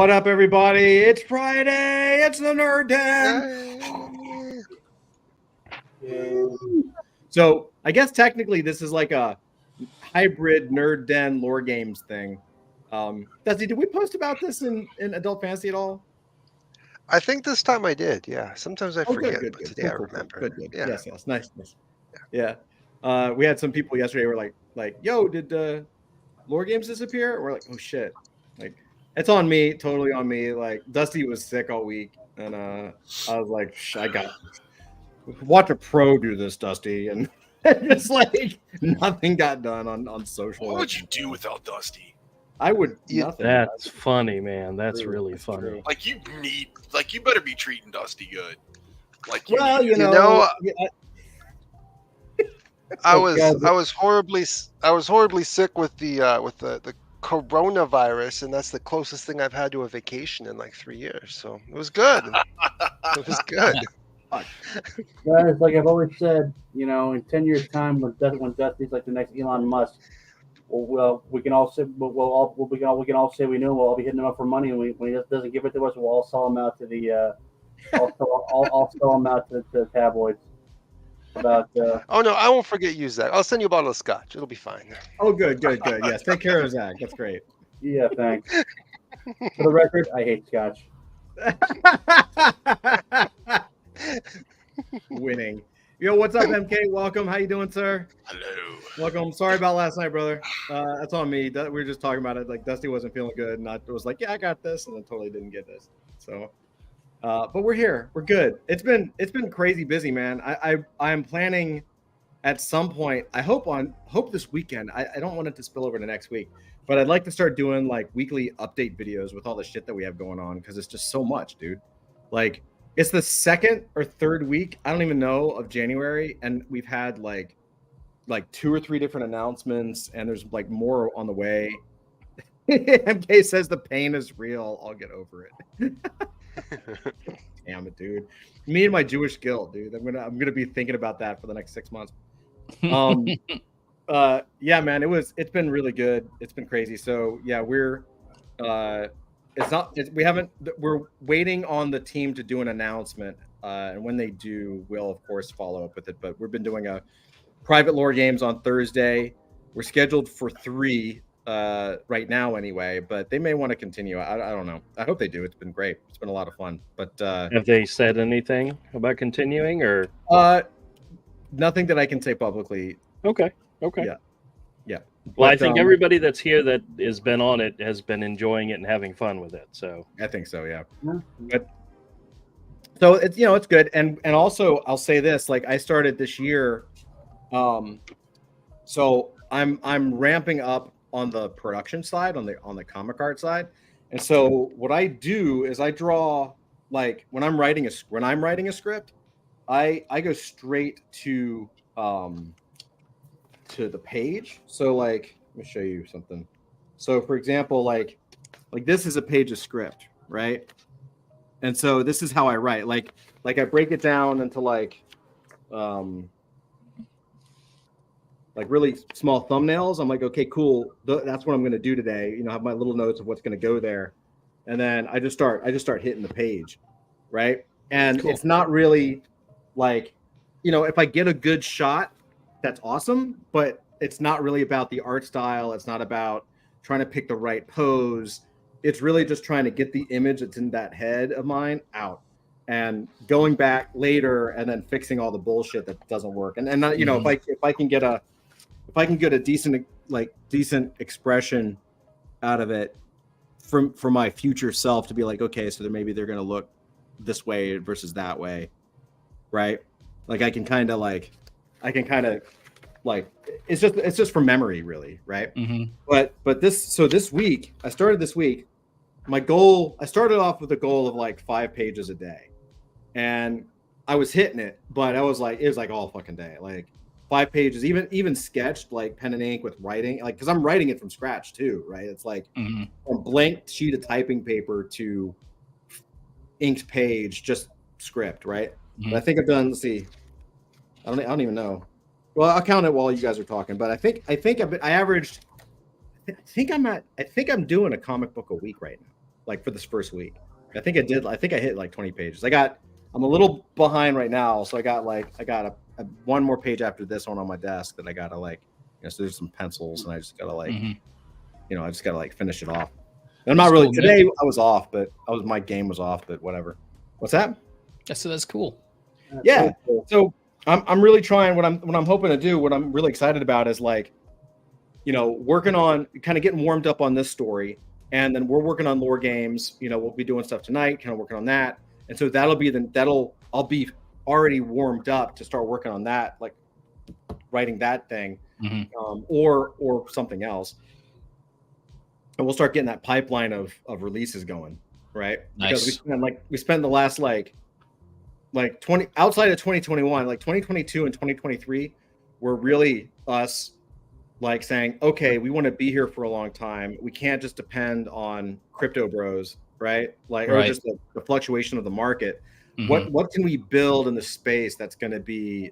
What up, everybody? It's Friday. It's the Nerd Den. So I guess technically this is like a hybrid Nerd Den lore games thing. Dusty, did we post about this in Adult Fantasy at all? I think this time I did. Yeah. Sometimes I forget, good, but good. today I Cool. remember. Good. Yeah. Yes. Nice. Yeah. We had some people yesterday who were like, yo, did lore games disappear? We're like, oh shit. Like, it's on me, totally on me. Like, Dusty was sick all week, and I was like, I got this. Watch a pro do this, Dusty, and it's like nothing got done on social. What would you do without Dusty? I would nothing. That's funny, man. That's really funny. True. Like you better be treating Dusty good. Like Well, You know, yeah, I was horribly sick with the coronavirus, and that's the closest thing I've had to a vacation in like 3 years. So it was good. It was good. Guys, like I've always said, in 10 years' time, when Dusty's like the next Elon Musk, well, we can all say we can all say we knew. We'll all be hitting him up for money, and when he doesn't give it to us, we'll all sell him out to the I'll sell him out to the tabloids. Oh no, I won't forget you, Zach. I'll send you a bottle of scotch. It'll be fine. Oh, good. Yes, take care of Zach. That's great. Yeah, thanks. For the record, I hate scotch. Winning. Yo, what's up, MK? Welcome. How you doing, sir? hello. Welcome. Sorry about last night, brother. That's on me. We were just talking about it. Like, Dusty wasn't feeling good, and I was like, yeah, I got this, and then totally didn't get this. So, but we're here. We're good. It's been crazy busy, man. I'm planning at some point. I hope this weekend. I don't want it to spill over to next week, but I'd like to start doing like weekly update videos with all the shit that we have going on, because it's just so much, dude. Like, it's the second or third week, I don't even know, of January, and we've had like 2 or 3 different announcements, and there's like more on the way. MK says the pain is real. I'll get over it. Damn it, dude. Me and my Jewish guilt, dude. I'm gonna be thinking about that for the next 6 months. Yeah, man, it's been really good. It's been crazy. So yeah, we're waiting on the team to do an announcement, and when they do, we'll of course follow up with it. But we've been doing a private lore games on Thursday. We're scheduled for 3 right now anyway, but they may want to continue. I don't know. I hope they do. It's been great. It's been a lot of fun. But have they said anything about continuing, or nothing that I can say publicly. Okay. Yeah. Well, I think everybody that's here that has been on it has been enjoying it and having fun with it. So I think so, yeah. But so it's it's good, and also I'll say this: like, I started this year, so I'm ramping up on the production side, on the comic art side, and so what I do is I draw, like, when I'm writing a script, I go straight to the page. So like, let me show you something. So for example, like this is a page of script, right? And so this is how I write. Like I break it down into like really small thumbnails. I'm like, okay, cool. That's what I'm going to do today. Have my little notes of what's going to go there. And then I just start hitting the page, right? And cool. It's not really like, if I get a good shot, that's awesome, but it's not really about the art style. It's not about trying to pick the right pose. It's really just trying to get the image that's in that head of mine out, and going back later and then fixing all the bullshit that doesn't work. And if I can get a decent expression out of it for my future self, to be like, okay, so maybe they're going to look this way versus that way, right? Like I can kind of it's just for memory, really, right? Mm-hmm. But this week, I started I started off with a goal of like 5 pages a day, and I was hitting it, but it was like all fucking day, like 5 pages, even sketched, like pen and ink with writing, like, because I'm writing it from scratch too, right? It's like a blank sheet of typing paper to inked page, just script, right? But I think I've done, let's see, I don't even know. Well, I'll count it while you guys are talking, but I think I'm doing a comic book a week right now. like for this first week. I think I hit like 20 pages. I'm a little behind right now, so I got a one more page after this one on my desk that I gotta so there's some pencils, and I just gotta finish it off. And I'm not really today. I was off, but my game was off, but whatever. What's that? So that's cool. Yeah. So I'm really trying. What I'm hoping to do. What I'm really excited about is working on kind of getting warmed up on this story, and then we're working on lore games. We'll be doing stuff tonight, kind of working on that, and so I'll be already warmed up to start working on that, like writing that thing, or something else, and we'll start getting that pipeline of releases going, right? Nice. Because we spent the last 20 outside of 2021, like 2022 and 2023 were really us saying, okay, we want to be here for a long time. We can't just depend on crypto bros, right? Or just the fluctuation of the market. What can we build in the space that's going to be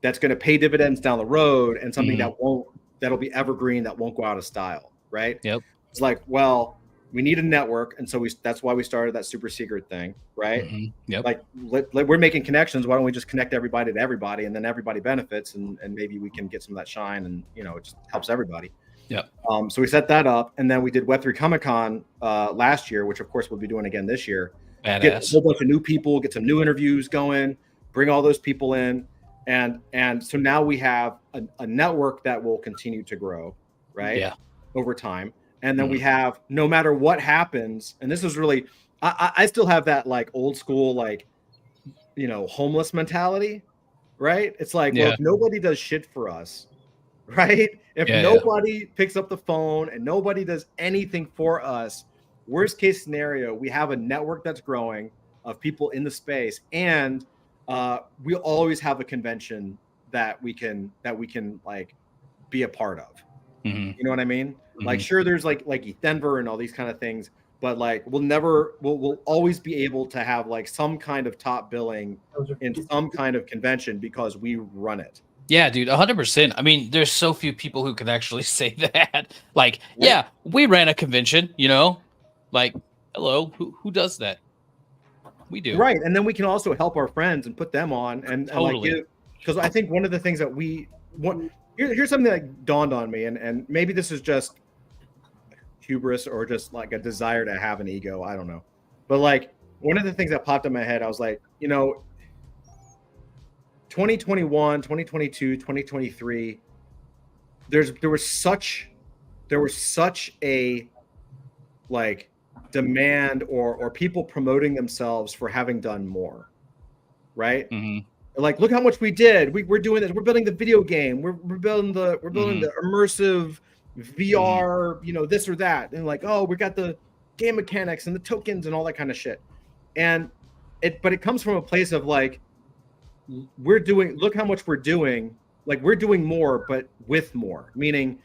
that's going to pay dividends down the road, and something that'll be evergreen, that won't go out of style, right? Yep. It's we need a network, and so that's why we started that super secret thing, right? Yep. We're making connections. Why don't we just connect everybody to everybody, and then everybody benefits, and maybe we can get some of that shine, and it just helps everybody. Yep. So we set that up, and then we did Web3 Comic-Con last year, which of course we'll be doing again this year. Badass. Get a whole bunch of new people, get some new interviews going, bring all those people in, and so now we have a network that will continue to grow, right? Yeah. Over time. And then we have, no matter what happens, and this is really, I still have that old school, homeless mentality, right? It's well, if nobody does shit for us, right? If nobody picks up the phone and nobody does anything for us, worst case scenario, we have a network that's growing of people in the space, and we always have a convention that we can be a part of. You know what I mean? Sure, there's Denver and all these kind of things, but we'll always be able to have some kind of top billing in some kind of convention because we run it. Yeah, dude, 100%. I mean, there's so few people who can actually say that. We ran a convention, hello, who does that? We do. Right. And then we can also help our friends and put them on and because I think one of the things that here's something that dawned on me, and maybe this is just hubris or just a desire to have an ego. I don't know. But one of the things that popped in my head, I was 2021, 2022, 2023, there was such a demand or people promoting themselves for having done more, right? Look how much we did. We're doing this. We're building the video game. We're building the immersive VR, this or that. And we got the game mechanics and the tokens and all that kind of shit. But it comes from a place of look how much we're doing. We're doing more, but with more, meaning,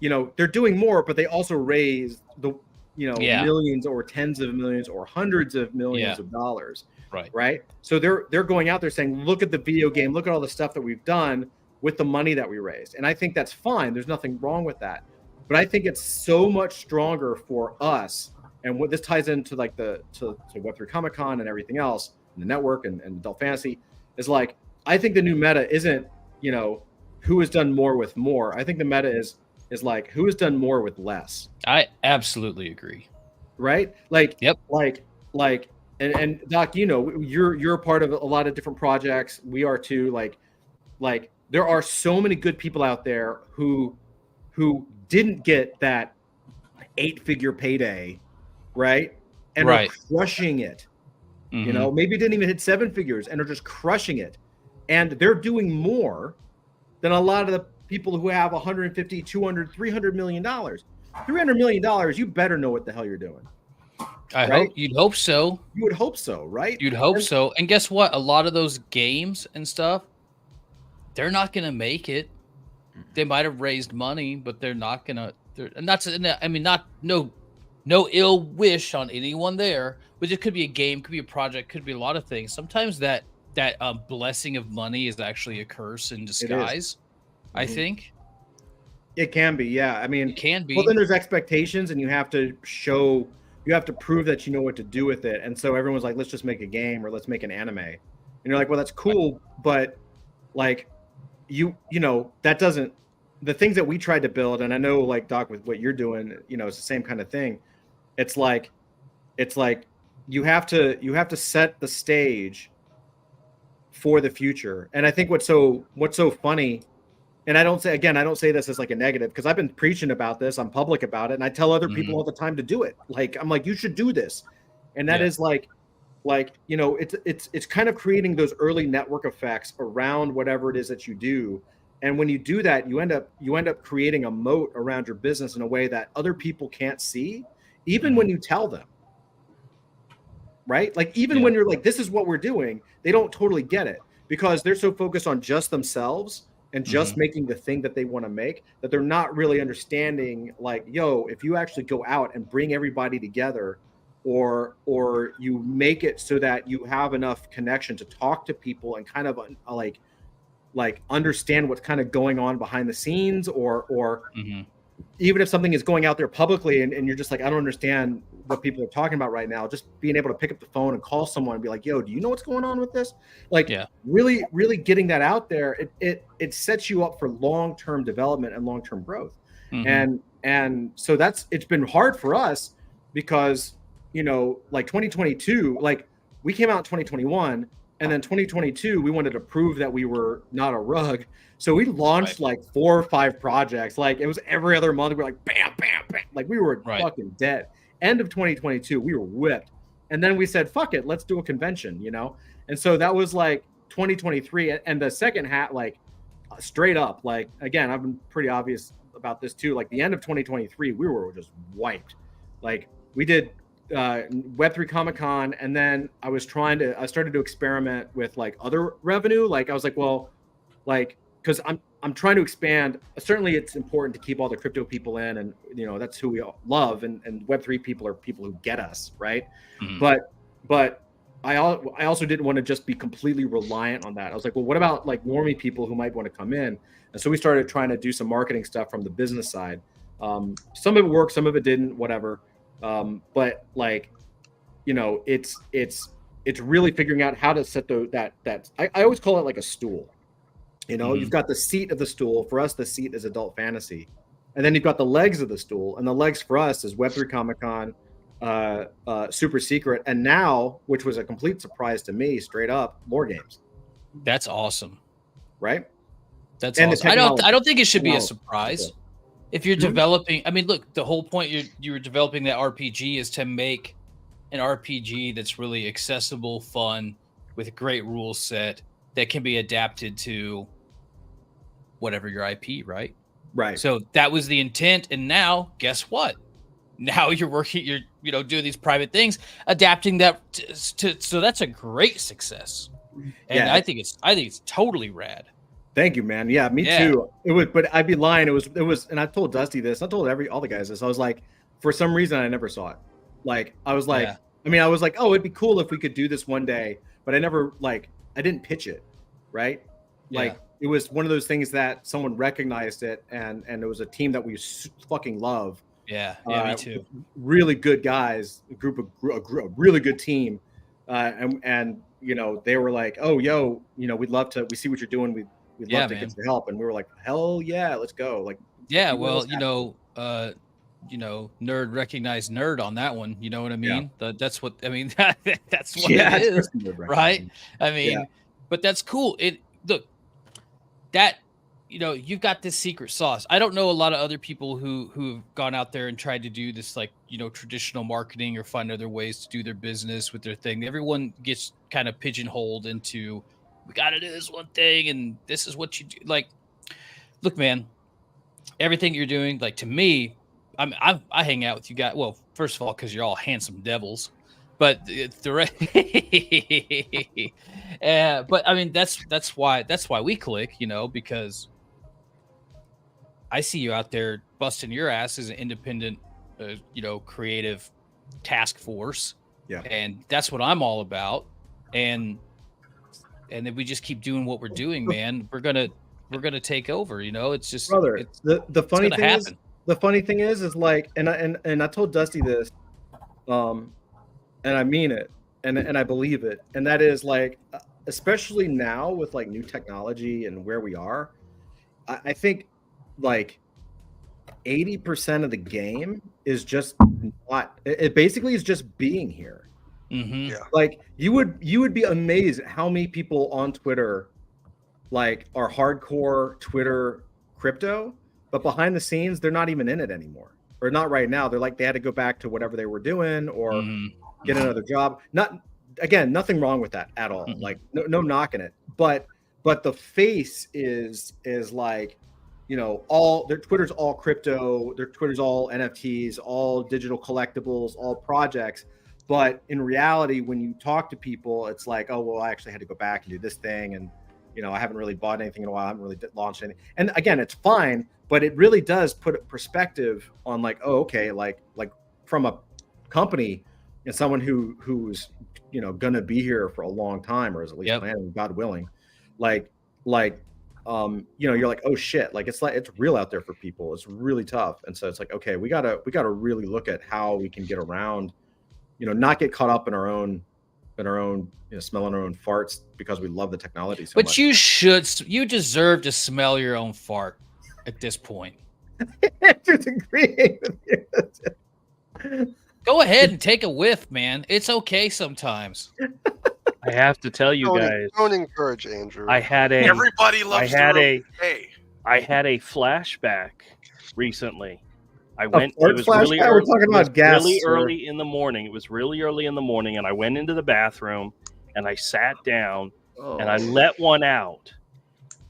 they're doing more, but they also raise the, millions or tens of millions or hundreds of millions of dollars. Right. So they're going out there saying, look at the video game, look at all the stuff that we've done with the money that we raised. And I think that's fine. There's nothing wrong with that. But I think it's so much stronger for us. And what this ties into to Web3 Comic-Con and everything else, and the network and adult fantasy, is I think the new meta isn't, who has done more with more. I think the meta is who has done more with less. I absolutely agree. Right? Yep. And Doc, you're a part of a lot of different projects. We are too. There are so many good people out there who didn't get that 8-figure payday, right? And are crushing it. Maybe didn't even hit 7 figures and are just crushing it. And they're doing more than a lot of the people who have 150, 200, $300 million. $300 million, you better know what the hell you're doing. You'd hope so. You would hope so, right? You'd hope so. And guess what? A lot of those games and stuff, they're not going to make it. They might have raised money, but they're not going to. No ill wish on anyone there, but it could be a game, could be a project, could be a lot of things. Sometimes that blessing of money is actually a curse in disguise. I think it can be. Yeah, I mean, it can be. Well, then there's expectations, and you have to show you have to prove that you know what to do with it. And so everyone's like, let's just make a game or let's make an anime. And you're like, well, that's cool, but like you know, that doesn't, the things that we tried to build, and I know like Doc with what you're doing, you know, it's the same kind of thing. It's like you have to set the stage for the future. And I think what's so funny, and I don't say this as like a negative, because I've been preaching about this, I'm public about it, and I tell other people all the time to do it. Like, I'm like, you should do this. And that is like, you know, it's kind of creating those early network effects around whatever it is that you do. And when you do that, you end up creating a moat around your business in a way that other people can't see, even when you tell them. Right? Like, even when you're like, this is what we're doing, they don't totally get it because they're so focused on just themselves and just making the thing that they want to make, that they're not really understanding, like, yo, if you actually go out and bring everybody together, or you make it so that you have enough connection to talk to people and kind of like understand what's kind of going on behind the scenes, or even if something is going out there publicly and you're just like, I don't understand what people are talking about right now, just being able to pick up the phone and call someone and be like, yo, do you know what's going on with this? Like, really, really getting that out there, it sets you up for long-term development and long-term growth. And so it's been hard for us because, you know, like 2022, like we came out in 2021, and then 2022, we wanted to prove that we were not a rug. So we launched like 4 or 5 projects. Like, it was every other month. We were like, bam, bam, bam. Like, we were fucking dead. End of 2022, we were whipped. And then we said, fuck it, let's do a convention, you know? And so that was like 2023. And the second half, like straight up, like, again, I've been pretty obvious about this too. Like, the end of 2023, we were just wiped. Like, we did Web3 Comic-Con, and then I started to experiment with like other revenue. Like, I was like, well, like, because I'm trying to expand. Certainly it's important to keep all the crypto people in, and you know, that's who we all love, and Web3 people are people who get us, right? But I also didn't want to just be completely reliant on that. I was like, well, what about like normie people who might want to come in? And so we started trying to do some marketing stuff from the business side. Some of it worked, some of it didn't, whatever. But like, you know, it's really figuring out how to set I always call it like a stool. You know, you've got the seat of the stool. For us, the seat is adult fantasy. And then you've got the legs of the stool. And the legs for us is Web3 Comic-Con, Super Secret, and now, which was a complete surprise to me, straight up, more games. That's awesome. Right? That's awesome. I don't think it should be a surprise. If you're developing, I mean, look, the whole point you're developing that RPG is to make an RPG that's really accessible, fun, with a great rule set that can be adapted to whatever your IP, right? Right. So that was the intent. And now, guess what? Now you're doing these private things, adapting that so that's a great success. And I think it's totally rad. Thank you, man. Yeah, me too. It was, but I'd be lying. It was, and I told Dusty this. I told all the guys this. I was like, for some reason, I never saw it. Like, I was like, I was like, oh, it'd be cool if we could do this one day. But I never, like, I didn't pitch it, right? Like, it was one of those things that someone recognized it, and it was a team that we fucking love. Yeah, me too. Really good guys, a really good team, and you know, they were like, oh, yo, you know, we see what you're doing. We'd love to get your help. And we were like, hell yeah, let's go. Like, well, nerd recognized nerd on that one. You know what I mean? That's what I mean. That's what it is, right? I mean, but that's cool. Look, that, you know, you've got this secret sauce. I don't know a lot of other people who've gone out there and tried to do this, like, you know, traditional marketing or find other ways to do their business with their thing. Everyone gets kind of pigeonholed into, we got to do this one thing, and this is what you do. Like, look, man, everything you're doing, like, to me, I hang out with you guys. Well, first of all, because you're all handsome devils, but but I mean, that's why we click, you know, because I see you out there busting your ass as an independent, creative task force. Yeah, and that's what I'm all about. And if we just keep doing what we're doing, man, we're gonna take over. You know, it's just, brother. The funny thing is like, and I told Dusty this. and I mean it, and I believe it, and that is like, especially now with like new technology and where we are, I think like 80% of the game is just not. It basically is just being here. Mm-hmm. Yeah. Like you would be amazed at how many people on Twitter like are hardcore Twitter crypto, but behind the scenes they're not even in it anymore, or not right now. They're like they had to go back to whatever they were doing or get another job. Not again, nothing wrong with that at all. Like no knocking it, but the face is like, you know, all their Twitter's all crypto, their Twitter's all NFTs, all digital collectibles, all projects. But in reality, when you talk to people, it's like, oh, well, I actually had to go back and do this thing. And, you know, I haven't really bought anything in a while. I haven't really launched anything. And again, it's fine, but it really does put a perspective on like, oh, okay, like from a company and someone who's, you know, going to be here for a long time, or is at least planning, God willing, you know, you're like, oh shit, like it's real out there for people. It's really tough. And so it's like, okay, we gotta really look at how we can get around, you know, not get caught up in our own, you know, smelling our own farts because we love the technology so much. You deserve to smell your own fart at this point. Just agreeing with you. Go ahead and take a whiff, man. It's okay sometimes. I have to tell you guys. Don't encourage Andrew. Everybody loves I had a flashback recently. I went. It was really early. We're talking about gas. Really early in the morning. It was really early in the morning, and I went into the bathroom and I sat down and I let one out.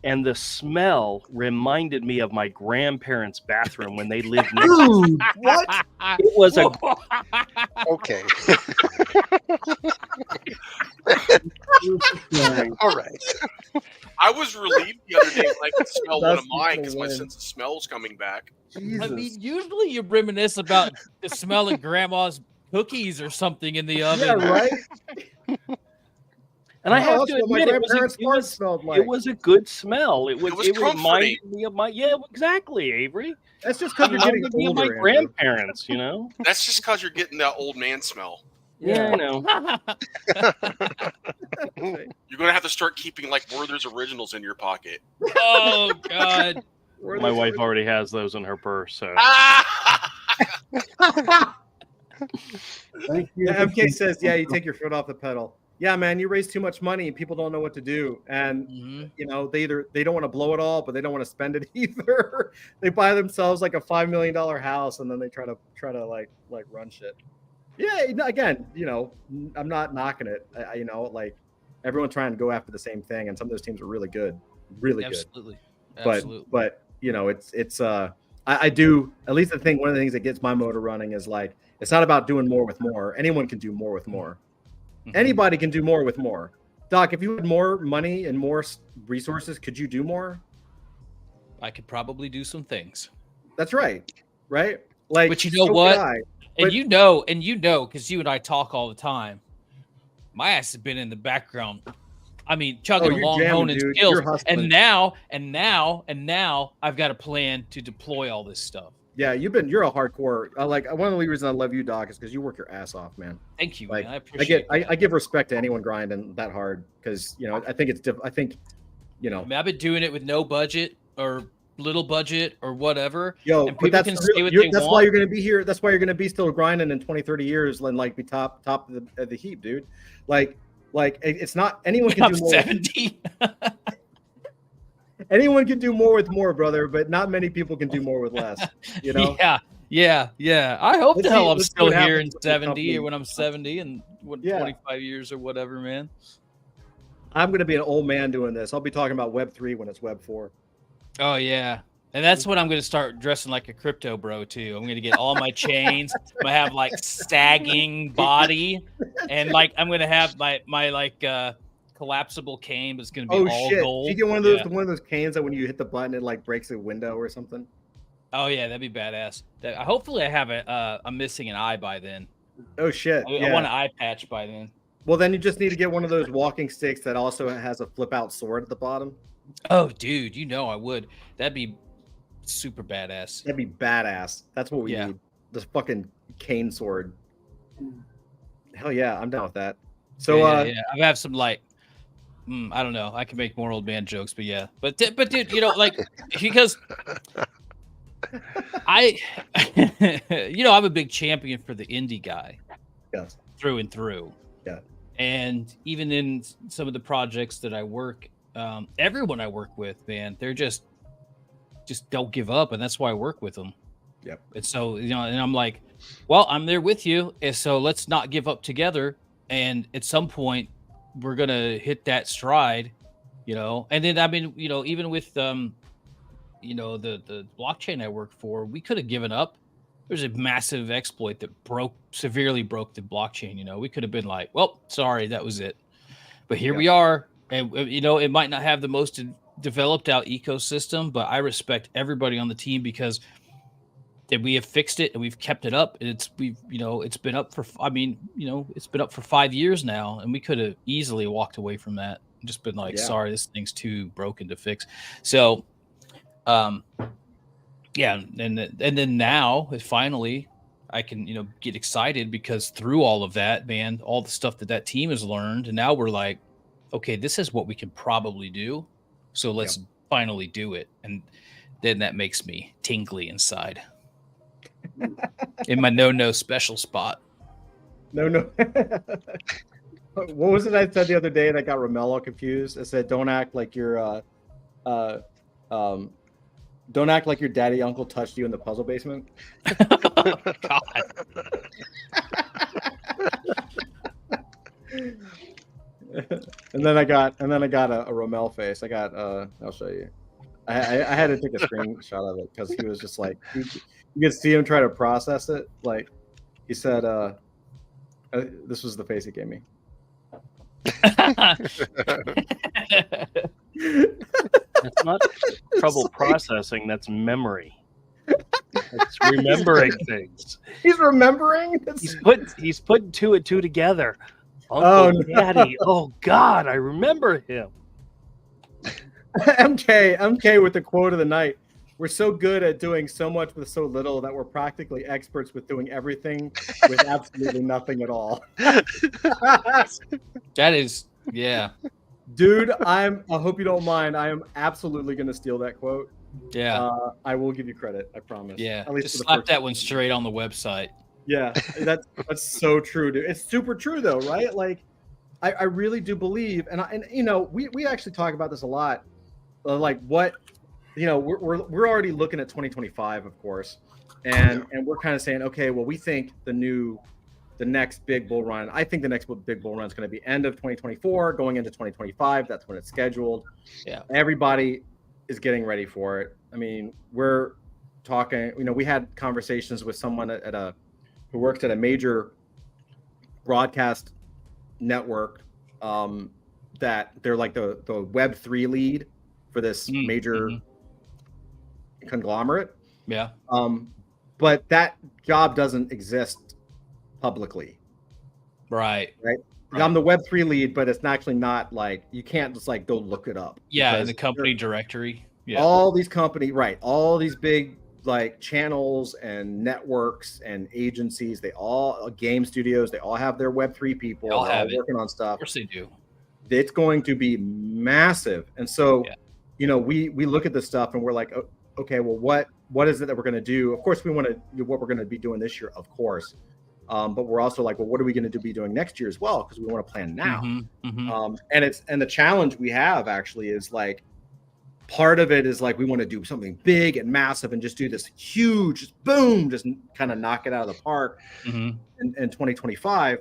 And the smell reminded me of my grandparents' bathroom when they lived next to me. What? It was a okay. All right. I was relieved the other day when I could smell one of mine because my sense of smell's coming back. Jesus. I mean, usually you reminisce about the smell of grandma's cookies or something in the oven. Yeah, right. And I have to admit, it was a good smell. It reminded me of my exactly, Avery. That's just because you're getting older, my grandparents, you know. That's just because you're getting that old man smell. Yeah, I know. You're gonna have to start keeping like Werther's Originals in your pocket. Oh God. My wife already has those in her purse. So. Thank you. Yeah, MK says, yeah, you take your foot off the pedal. Yeah, man, you raise too much money and people don't know what to do. And, you know, they don't want to blow it all, but they don't want to spend it either. They buy themselves like a $5 million house and then they try to like run shit. Yeah, again, you know, I'm not knocking it. You know, like everyone's trying to go after the same thing. And some of those teams are really good, really Absolutely. good. Absolutely. But, you know, it's I do, at least I think one of the things that gets my motor running is like, it's not about doing more with more. Anyone can do more with more. Anybody can do more with more. Doc, if you had more money and more resources, could you do more? I could probably do some things. That's right. Right? Like, but you know what? You know, because you and I talk all the time. My ass has been in the background. I mean, chugging along, honing skills. And now I've got a plan to deploy all this stuff. Yeah, you're a hardcore. Like one of the reasons I love you, Doc, is because you work your ass off, man. Thank you, like, man. I appreciate it. I give respect to anyone grinding that hard because, you know, I think you know. I mean, I've been doing it with no budget or little budget or whatever. Yo, and people can say what they that's want. why you're going to be here. That's why you're going to be still grinding in 20, 30 years and like be top of the heap, dude. Like it's not anyone can do more. 70. Anyone can do more with more, brother, but not many people can do more with less. You know? Yeah. I hope the hell I'm still here in 70 or when I'm 70 and 25 years or whatever, man. I'm going to be an old man doing this. I'll be talking about Web 3 when it's Web 4. Oh, yeah. And that's when I'm going to start dressing like a crypto bro, too. I'm going to get all my chains. I'm going to have, like, sagging body. And, like, I'm going to have my like, collapsible cane, but it's going to be all gold. You get one of those canes that when you hit the button, it, like, breaks a window or something? Oh, yeah, that'd be badass. Hopefully I have I'm missing an eye by then. Oh, shit. I want an eye patch by then. Well, then you just need to get one of those walking sticks that also has a flip-out sword at the bottom. Oh, dude, you know I would. That'd be super badass. That'd be badass. That's what we need. This fucking cane sword. Hell yeah, I'm down with that. So yeah. I have some like, I don't know. I can make more old man jokes, but yeah. But dude, you know, like because I, you know, I'm a big champion for the indie guy. Yes. Through and through. Yeah. And even in some of the projects that I work, everyone I work with, man, they're just don't give up, and that's why I work with them. Yep. And so, you know, and I'm like, well, I'm there with you, and so let's not give up together. And at some point, we're gonna hit that stride, you know. And then, I mean, you know, even with you know, the blockchain I work for, we could have given up. There's a massive exploit that severely broke the blockchain. You know, we could have been like, well, sorry, that was it. But here we are, and you know, it might not have the most developed out ecosystem, but I respect everybody on the team because we have fixed it and we've kept it up. And it's been up for, I mean, you know, it's been up for 5 years now, and we could have easily walked away from that and just been like, sorry, this thing's too broken to fix. So, yeah, and then now finally I can, you know, get excited because through all of that, man, all the stuff that team has learned, and now we're like, okay, this is what we can probably do. So let's finally do it. And then that makes me tingly inside. In my no special spot. No. What was it I said the other day that got Romello confused? I said, don't act like you're don't act like your daddy uncle touched you in the puzzle basement. God. And then I got a Rommel face. I'll show you. I had to take a screenshot of it because he was just like, you could see him try to process it. Like he said, this was the face he gave me. That's not trouble processing. That's memory. It's remembering things. He's remembering. He's putting two and two together. Uncle Daddy. Oh God, I remember him. MK with the quote of the night. We're so good at doing so much with so little that we're practically experts with doing everything with absolutely nothing at all. That is, yeah. Dude, I hope you don't mind. I am absolutely going to steal that quote. Yeah. I will give you credit. I promise. Yeah. At least just slap that one straight on the website. Yeah, that's so true, dude. It's super true though, right? Like, I really do believe, and you know, we actually talk about this a lot. Like what, you know, we're already looking at 2025, of course, and we're kind of saying, okay, well, we think the next big bull run. I think the next big bull run is going to be end of 2024, going into 2025. That's when it's scheduled. Yeah, everybody is getting ready for it. I mean, we're talking. You know, we had conversations with someone who works at a major broadcast network. That they're like the Web3 lead for this major conglomerate. Yeah. But that job doesn't exist publicly. Right. I'm the Web3 lead, but it's actually not like, you can't just like go look it up. Yeah, in the company directory. Yeah. All these all these big like channels and networks and agencies, game studios, they all have their Web3 people. They all have working on stuff. Of course they do. It's going to be massive. And so, you know, we look at this stuff and we're like, okay, well, what is it that we're going to do? Of course, we want to do what we're going to be doing this year, of course. But we're also like, well, what are we going to be doing next year as well? Because we want to plan now. And the challenge we have actually is like, part of it is like, we want to do something big and massive and just do this huge, just boom, just kind of knock it out of the park in 2025.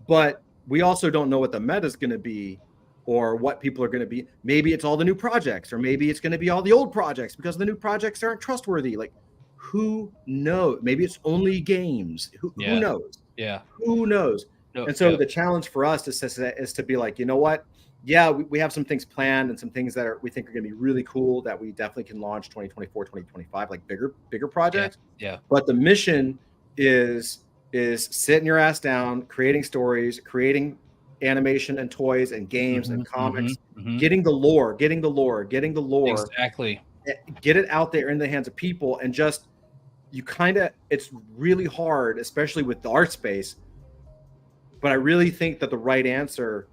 But we also don't know what the meta is going to be or what people are going to be. Maybe it's all the new projects, or maybe it's going to be all the old projects because the new projects aren't trustworthy. Like, who knows? Maybe it's only games. Who knows? Yeah. Who knows? And so the challenge for us is to be like, you know what? Yeah, we have some things planned and some things that we think are going to be really cool that we definitely can launch 2024, 2025, like bigger projects. Yeah. But the mission is sitting your ass down, creating stories, creating animation and toys and games and comics, getting the lore. Exactly. Get it out there in the hands of people, and just it's really hard, especially with the art space, but I really think that the right answer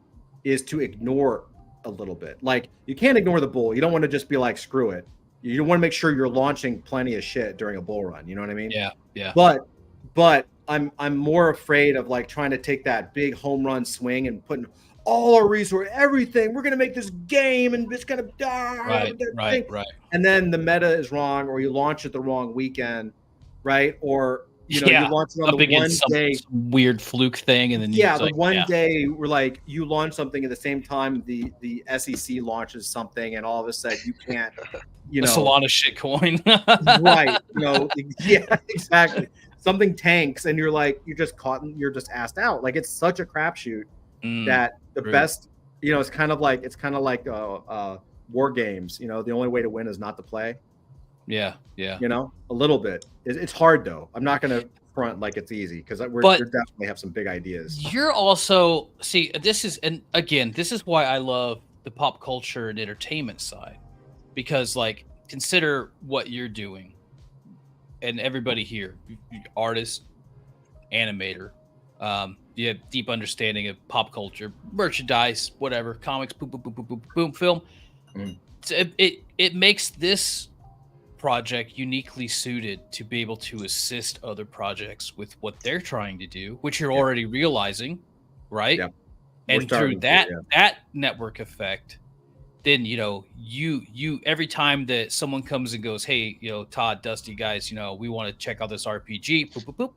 is to ignore a little bit. Like, you can't ignore the bull. You don't want to just be like, screw it. You want to make sure you're launching plenty of shit during a bull run. You know what I mean? Yeah. But I'm more afraid of like trying to take that big home run swing and putting all our resource, everything. We're gonna make this game and it's gonna die. Right. And then the meta is wrong, or you launch it the wrong weekend, right? Or you launch it on the one day, some weird fluke thing, and then day we're like, you launch something at the same time the SEC launches something, and all of a sudden you can't, Solana shitcoin. Right? Yeah, exactly. Something tanks, and you're like, you're just caught, and you're just asked out. Like, it's such a crapshoot that the best, it's kind of like war games. The only way to win is not to play. Yeah. A little bit. It's hard though. I'm not going to front like it's easy, because we definitely have some big ideas. You're also this is why I love the pop culture and entertainment side, because like, consider what you're doing, and everybody here, artist, animator, you have deep understanding of pop culture, merchandise, whatever, comics, boom, film. So it makes this project uniquely suited to be able to assist other projects with what they're trying to do, which you're already realizing, right? Yeah. And through that network effect, then you every time that someone comes and goes, hey, Todd, Dusty, guys, we want to check out this RPG. Boop, boop, boop.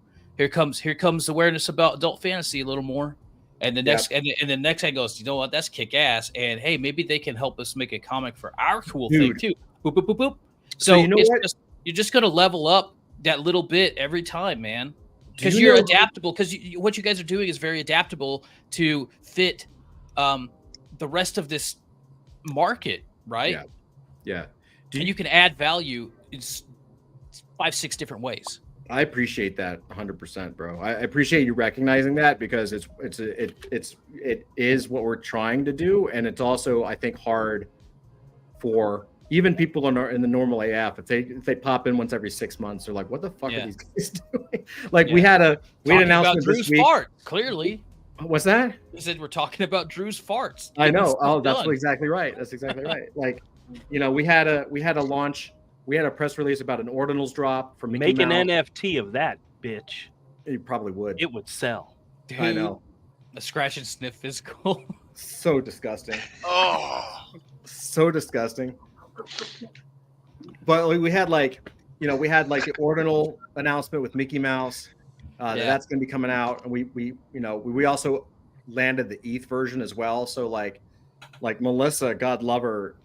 Here comes awareness about adult fantasy a little more, and the next and the next guy goes, you know what, that's kick ass, and hey, maybe they can help us make a comic for our cool thing too. Boop, boop, boop, boop. So you're just gonna level up that little bit every time, man, because you're adaptable. Because what you guys are doing is very adaptable to fit the rest of this market, right? Yeah. And you can add value in 5-6 different ways. I appreciate that 100%, bro. I appreciate you recognizing that, because it is what we're trying to do, and it's also, I think, hard for even people in the normal AF. If they pop in once every 6 months, they're like, "What the fuck are these guys doing?" Like, we had an announcement Drew's this week. Fart, clearly. What's that? He said we're talking about Drew's farts. I know. Oh, that's exactly right. That's exactly right. Like, we had a launch. We had a press release about an ordinals drop from Mickey Mouse. Make an NFT of that, bitch. You probably would. It would sell. Dude, I know. A scratch and sniff physical. So disgusting. Oh, so disgusting. But we had the ordinal announcement with Mickey Mouse. That's going to be coming out, and we also landed the ETH version as well. So like Melissa, God love her,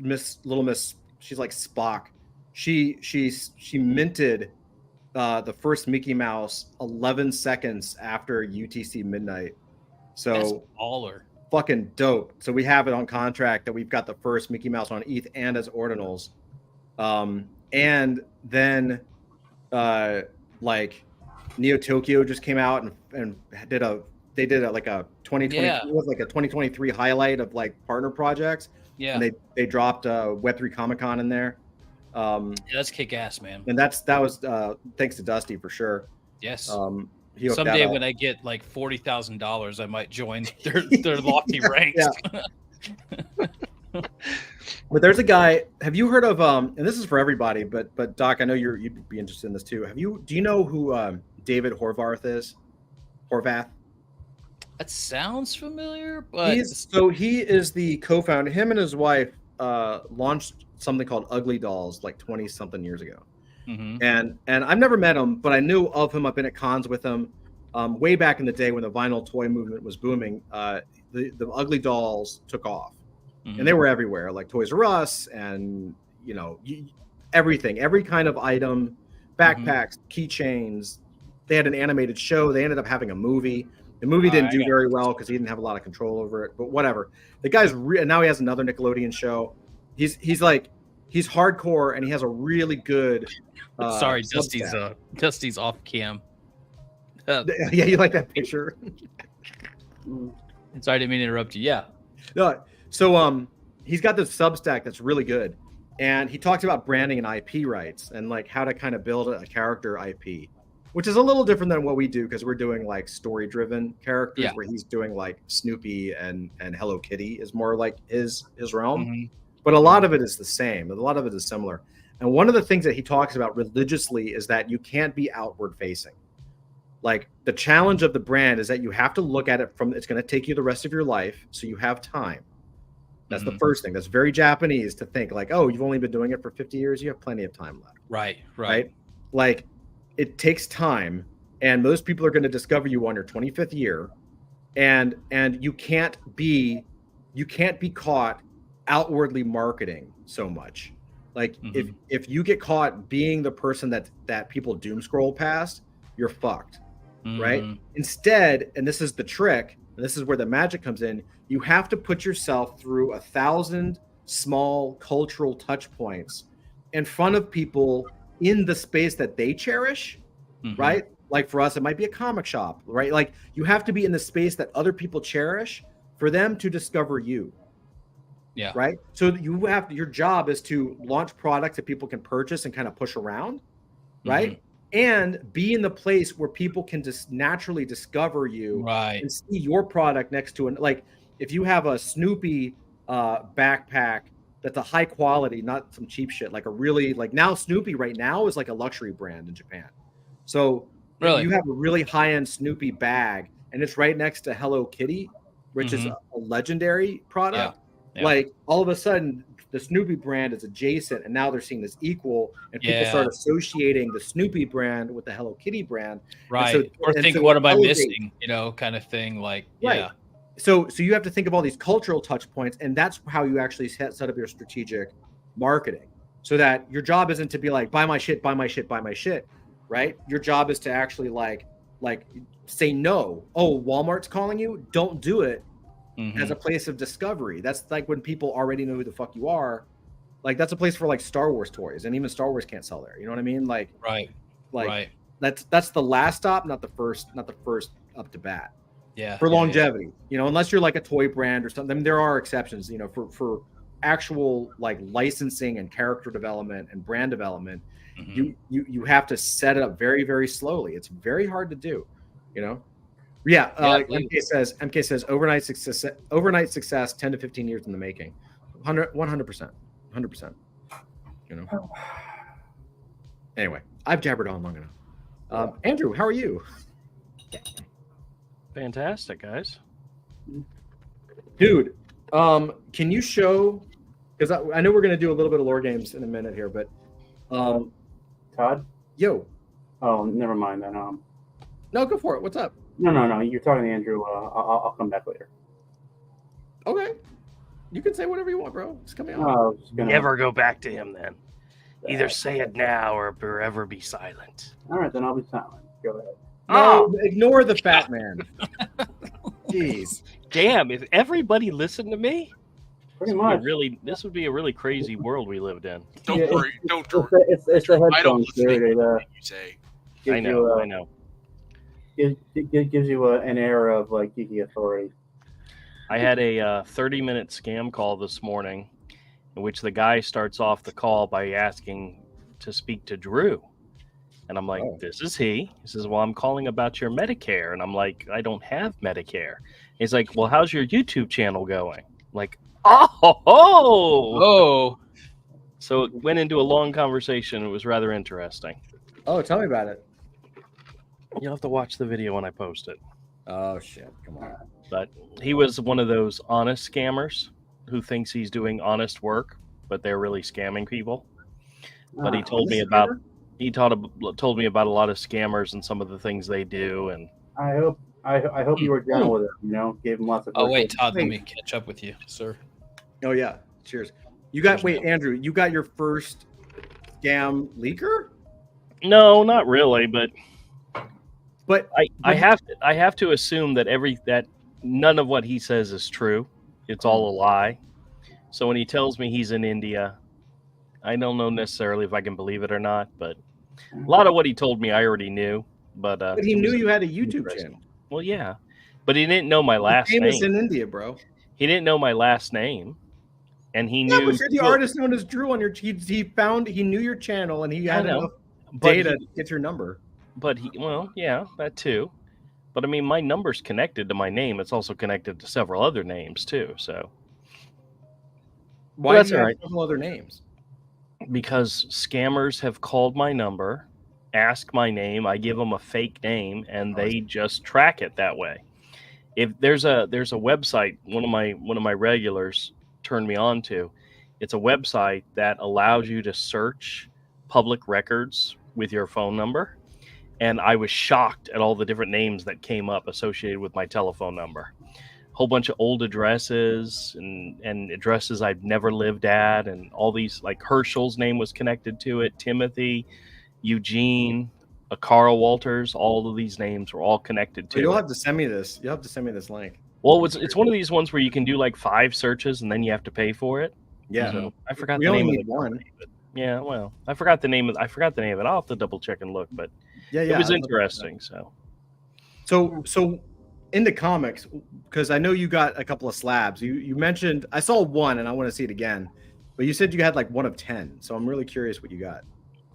Little Miss, she's like Spock. She minted the first Mickey Mouse 11 seconds after UTC midnight. So that's baller. Fucking dope. So we have it on contract that we've got the first Mickey Mouse on ETH and as ordinals. And then Neo Tokyo just came out and did a 2020 like a 2023 highlight of like partner projects. Yeah. And they dropped Web3 Comic-Con in there. That's kick ass, man. And that was thanks to Dusty for sure. Yes. Someday when I get like $40,000, I might join their lofty ranks. But there's a guy. Have you heard of and this is for everybody, but Doc, I know you'd be interested in this too. Do you know who David Horvath is? Horvath. That sounds familiar, but he is the co-founder. Him and his wife launched something called Ugly Dolls like 20 something years ago. Mm-hmm. And I've never met him, but I knew of him. I've been at cons with him way back in the day when the vinyl toy movement was booming. The Ugly Dolls took off, and they were everywhere, like Toys R Us and everything, every kind of item, backpacks, keychains. They had an animated show. They ended up having a movie. The movie didn't do very well because he didn't have a lot of control over it. But whatever. The guy's and now he has another Nickelodeon show. He's hardcore, and he has a really good. Sorry, Dusty's off cam. Yeah, you like that picture? Sorry, I didn't mean to interrupt you. Yeah. No, so he's got this Substack that's really good, and he talks about branding and IP rights and like how to kind of build a character IP. which is a little different than what we do because we're doing like story-driven characters, Yeah. where he's doing like Snoopy and Hello Kitty is more like his realm. Mhm. But a lot of it is the same. A lot of it is similar. And one of the things that he talks about religiously is that you can't be outward facing. Like the challenge of the brand is that you have to look at it from, it's going to take you the rest of your life. So you have time. That's the first thing. That's very Japanese to think like, oh, you've only been doing it for 50 years. You have plenty of time left. Right. Like it takes time, and most people are going to discover you on your 25th year. And you can't be caught outwardly marketing so much. Like if you get caught being the person that people doom scroll past, you're fucked. Right? Instead, and this is the trick, and this is where the magic comes in, you have to put yourself through 1,000 small cultural touch points in front of people in the space that they cherish, right? Like for us, it might be a comic shop, right? Like you have to be in the space that other people cherish for them to discover you. Yeah. Right. So your job is to launch products that people can purchase and kind of push around, right? And be in the place where people can just naturally discover you, Right. and see your product next to it. Like if you have a Snoopy backpack that's a high quality, not some cheap shit, like a really, like now Snoopy right now is like a luxury brand in Japan. So Really? you have a really high-end Snoopy bag and it's right next to Hello Kitty, which is a legendary product. Yeah. Like all of a sudden the Snoopy brand is adjacent, and now they're seeing this equal, and people start associating the Snoopy brand with the Hello Kitty brand. Right. Or think, what am I missing? You know, kind of thing. Like, yeah. So you have to think of all these cultural touch points, and that's how you actually set up your strategic marketing, so that your job isn't to be like, buy my shit, buy my shit, buy my shit, right? Your job is to actually like say no. Oh, Walmart's calling you, don't do it. As a place of discovery. That's like when people already know who the fuck you are. Like that's a place for like Star Wars toys, and even Star Wars can't sell there. You know what I mean? Like, that's the last stop, not the first up to bat. Yeah. For longevity, you know, unless you're like a toy brand or something, there are exceptions, you know, for actual like licensing and character development and brand development, you have to set it up very, very slowly. It's very hard to do, you know? Yeah, MK says overnight success 10 to 15 years in the making. 100%. You know. Anyway, I've jabbered on long enough. Andrew, how are you? Fantastic, guys. Dude, can you show, because I know we're going to do a little bit of lore games in a minute here, but Todd? Yo. Oh, never mind then. No, go for it. What's up? No. You're talking to Andrew. I'll come back later. Okay. You can say whatever you want, bro. Just come on. Never go back to him then. Either say it now or forever be silent. All right, then I'll be silent. Go ahead. No, ignore the fat man. Jeez. Damn, if everybody listened to me, pretty much. This would be a really crazy world we lived in. Don't worry. It's the headphones, dude. You say. I know. It gives you an air of like geeky authority. I had a 30-minute scam call this morning, in which the guy starts off the call by asking to speak to Drew. And I'm like, This is he. He says, well, I'm calling about your Medicare. And I'm like, I don't have Medicare. He's like, well, how's your YouTube channel going? I'm like, oh. So it went into a long conversation. It was rather interesting. Oh, tell me about it. You'll have to watch the video when I post it. Oh, shit. Come on. But he was one of those honest scammers who thinks he's doing honest work, but they're really scamming people. But he told me about told me about a lot of scammers and some of the things they do. And I hope you were down with it. You know, gave him lots of. Oh wait, Todd, let me catch up with you, sir. Oh yeah, cheers. You got Andrew. You got your first scam leaker? No, not really, but I have have to assume that none of what he says is true. It's all a lie. So when he tells me he's in India, I don't know necessarily if I can believe it or not, but a lot of what he told me I already knew. But he knew you had a YouTube channel. Well, yeah, but he didn't know my last name. Famous in India, bro. He didn't know my last name, and he knew. But you're the artist known as Drew on your. He knew your channel, and he had enough data to get your number. but yeah, that too. But I mean, my number's connected to my name. It's also connected to several other names too. So Why that's do you all have right. several other names? Because scammers have called my number, ask my name, I give them a fake name, and they just track it that way. If there's a website, one of my regulars turned me on to. It's a website that allows you to search public records with your phone number, and I was shocked at all the different names that came up associated with my telephone number. Whole bunch of old addresses and addresses I've never lived at, and all these, like Herschel's name was connected to it, Timothy, Eugene, Carl Walters, all of these names were all connected to You'll it. have to send me this. You'll have to send me this link. Well, it's one of these ones where you can do like 5 searches and then you have to pay for it. Yeah. So I forgot We the only name of need the one. company, but yeah, well, I forgot the name of it. I'll have to double check and look, but Yeah, it was interesting. So in the comics, because I know you got a couple of slabs. You mentioned, I saw one and I want to see it again, but you said you had like 1 of 10. So I'm really curious what you got.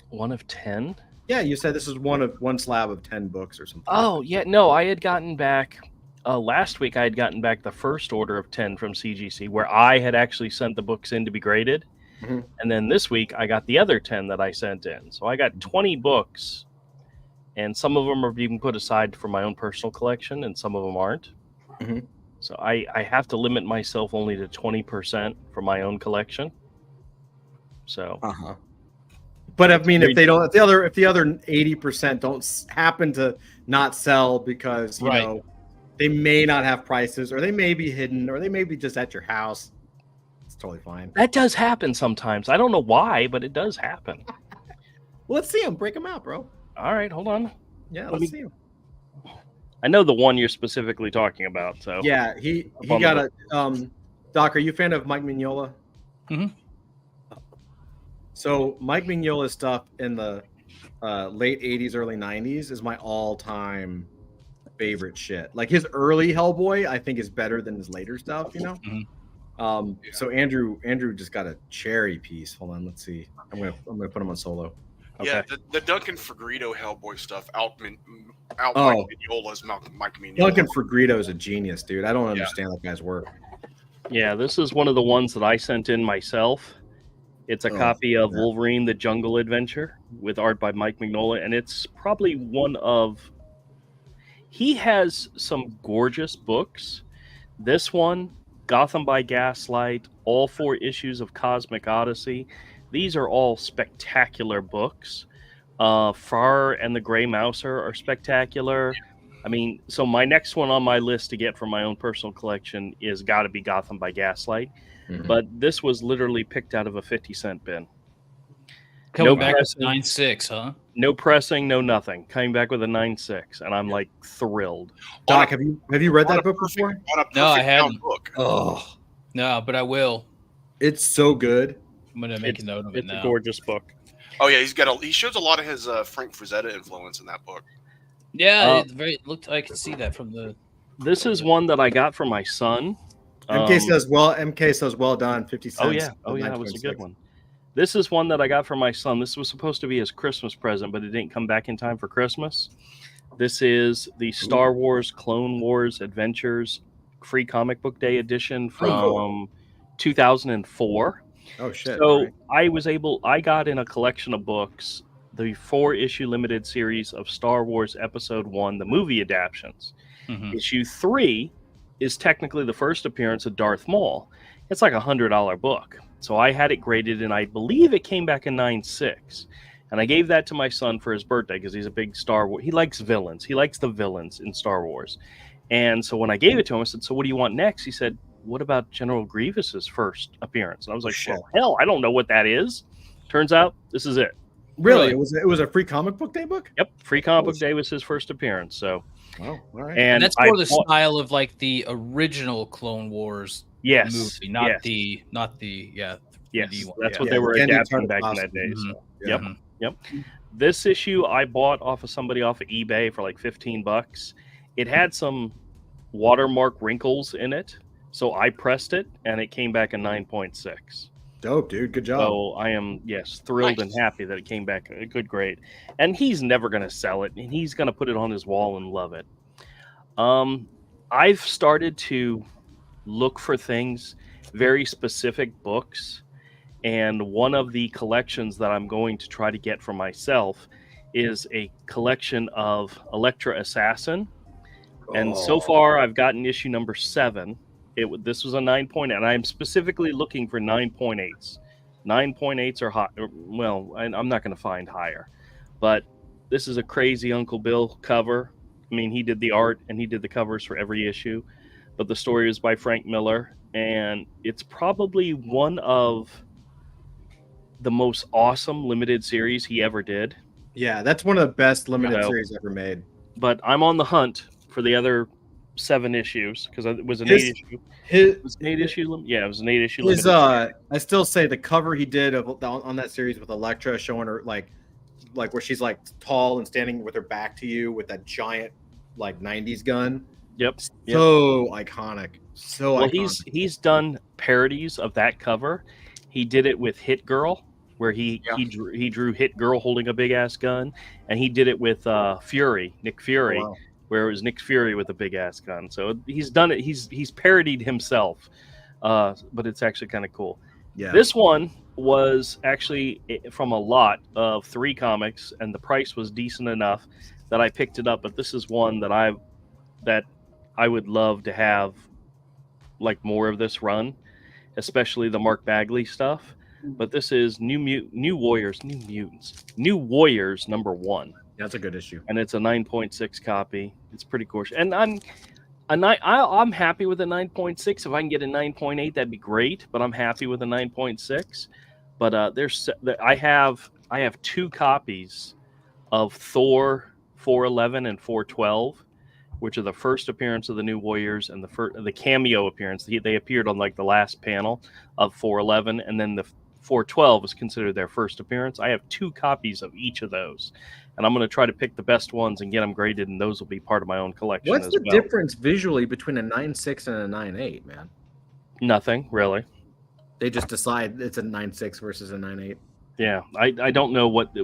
1 of 10? Yeah, you said this is one slab of 10 books or something. Oh, yeah, no, I had gotten back last week. I had gotten back the first order of 10 from CGC, where I had actually sent the books in to be graded. Mm-hmm. And then this week I got the other 10 that I sent in. So I got 20 books, and some of them are being put aside for my own personal collection, and some of them aren't. Mm-hmm. So I have to limit myself only to 20% for my own collection. So, but I mean, if the other 80% don't happen to not sell because you know they may not have prices, or they may be hidden, or they may be just at your house, it's totally fine. That does happen sometimes. I don't know why, but it does happen. Well, let's see them. Break them out, bro. All right, hold on. Yeah, let's see them. I know the one you're specifically talking about. So yeah, he got a. Doc, are you a fan of Mike Mignola? Mm-hmm. So Mike Mignola's stuff in the late 80s, early 90s is my all-time favorite shit. Like his early Hellboy, I think is better than his later stuff, you know? Mm-hmm. So Andrew just got a cherry piece. Hold on, let's see. I'm gonna put him on solo. Okay. Yeah, the Duncan Fagredo Hellboy stuff out Mike Mignola's Mike Mignola. Duncan Fagredo is a genius, dude. I don't understand that guy's work. Yeah, this is one of the ones that I sent in myself. It's a copy of Wolverine: The Jungle Adventure with art by Mike Mignola, and it's probably one of. He has some gorgeous books. This one, Gotham by Gaslight, all 4 issues of Cosmic Odyssey. These are all spectacular books. Far and the Gray Mouser are spectacular. I mean, so my next one on my list to get from my own personal collection is got to be Gotham by Gaslight. Mm-hmm. But this was literally picked out of a 50-cent bin. Coming back with 9.6, huh? No pressing, no nothing. Coming back with a 9.6, and I'm like thrilled. Doc, have you read that book before? No, I haven't. Book. Oh, no, but I will. It's so good. I'm gonna make a note of it now. It's a gorgeous book. Oh yeah, he shows a lot of his Frank Frazetta influence in that book. Yeah, I could see that from the. This is one that I got from my son. MK says well done, 50 cents. Oh yeah, that was a good one. This is one that I got from my son. This was supposed to be his Christmas present, but it didn't come back in time for Christmas. This is the Star Wars Clone Wars Adventures Free Comic Book Day edition from 2004. Oh shit! So I got in a collection of books the 4-issue limited series of Star Wars Episode 1, the movie adaptions. Mm-hmm. Issue 3 is technically the first appearance of Darth Maul. It's like $100 book. So I had it graded, and I believe it came back in 9.6. And I gave that to my son for his birthday because he's a big Star Wars. He likes villains. He likes the villains in Star Wars. And so when I gave it to him, I said, "So what do you want next?" He said, "What about General Grievous's first appearance?" And I was like, "Well, hell, I don't know what that is." Turns out this is it. Really? It was a Free Comic Book Day book? Yep. Free Comic Book Day was his first appearance. So, all right. And that's more the style of like the original Clone Wars movie, not the Yes, that's what they were adapting back in that day. Mm-hmm. So. Yep. This issue I bought off of eBay for like $15. It had some watermark wrinkles in it, so I pressed it, and it came back a 9.6. Dope, dude. Good job. So I am, thrilled and happy that it came back a good grade. And he's never going to sell it, and he's going to put it on his wall and love it. I've started to look for things, very specific books, and one of the collections that I'm going to try to get for myself is a collection of Electra Assassin. And so far, I've gotten issue number 7. This was a 9.8, and I'm specifically looking for 9.8s. 9.8s are hot. Well, I'm not going to find higher, but this is a crazy Uncle Bill cover. I mean, he did the art and he did the covers for every issue, but the story is by Frank Miller, and it's probably one of the most awesome limited series he ever did. Yeah, that's one of the best limited series ever made. But I'm on the hunt for the other 7 issues because it was an 8 issue. It was an 8 issue. Yeah, it was an 8 issue. I still say the cover he did on that series with Electra showing her like where she's like tall and standing with her back to you with that giant like 90s gun. Yep. So iconic. So well, iconic. he's done parodies of that cover. He did it with Hit Girl, where he drew Hit Girl holding a big ass gun, and he did it with Nick Fury. Oh, wow. Where it was Nick Fury with a big ass gun. So he's done it. He's parodied himself, but it's actually kind of cool. Yeah. This one was actually from a lot of 3 comics, and the price was decent enough that I picked it up. But this is one that I would love to have, like, more of this run, especially the Mark Bagley stuff. But this is New Warriors number 1. That's a good issue, and it's a 9.6 copy. It's pretty gorgeous, and I'm happy with a 9.6. If I can get a 9.8, that'd be great. But I'm happy with a 9.6. But I have 2 copies of Thor 411 and 412, which are the first appearance of the New Warriors and the cameo appearance. They appeared on like the last panel of 411, and then the 412 is considered their first appearance. I have 2 copies of each of those. And I'm going to try to pick the best ones and get them graded, and those will be part of my own collection. What's the difference visually between a 9.6 and a 9.8, man? Nothing, really. They just decide it's a 9.6 versus a 9.8. Yeah, I don't know what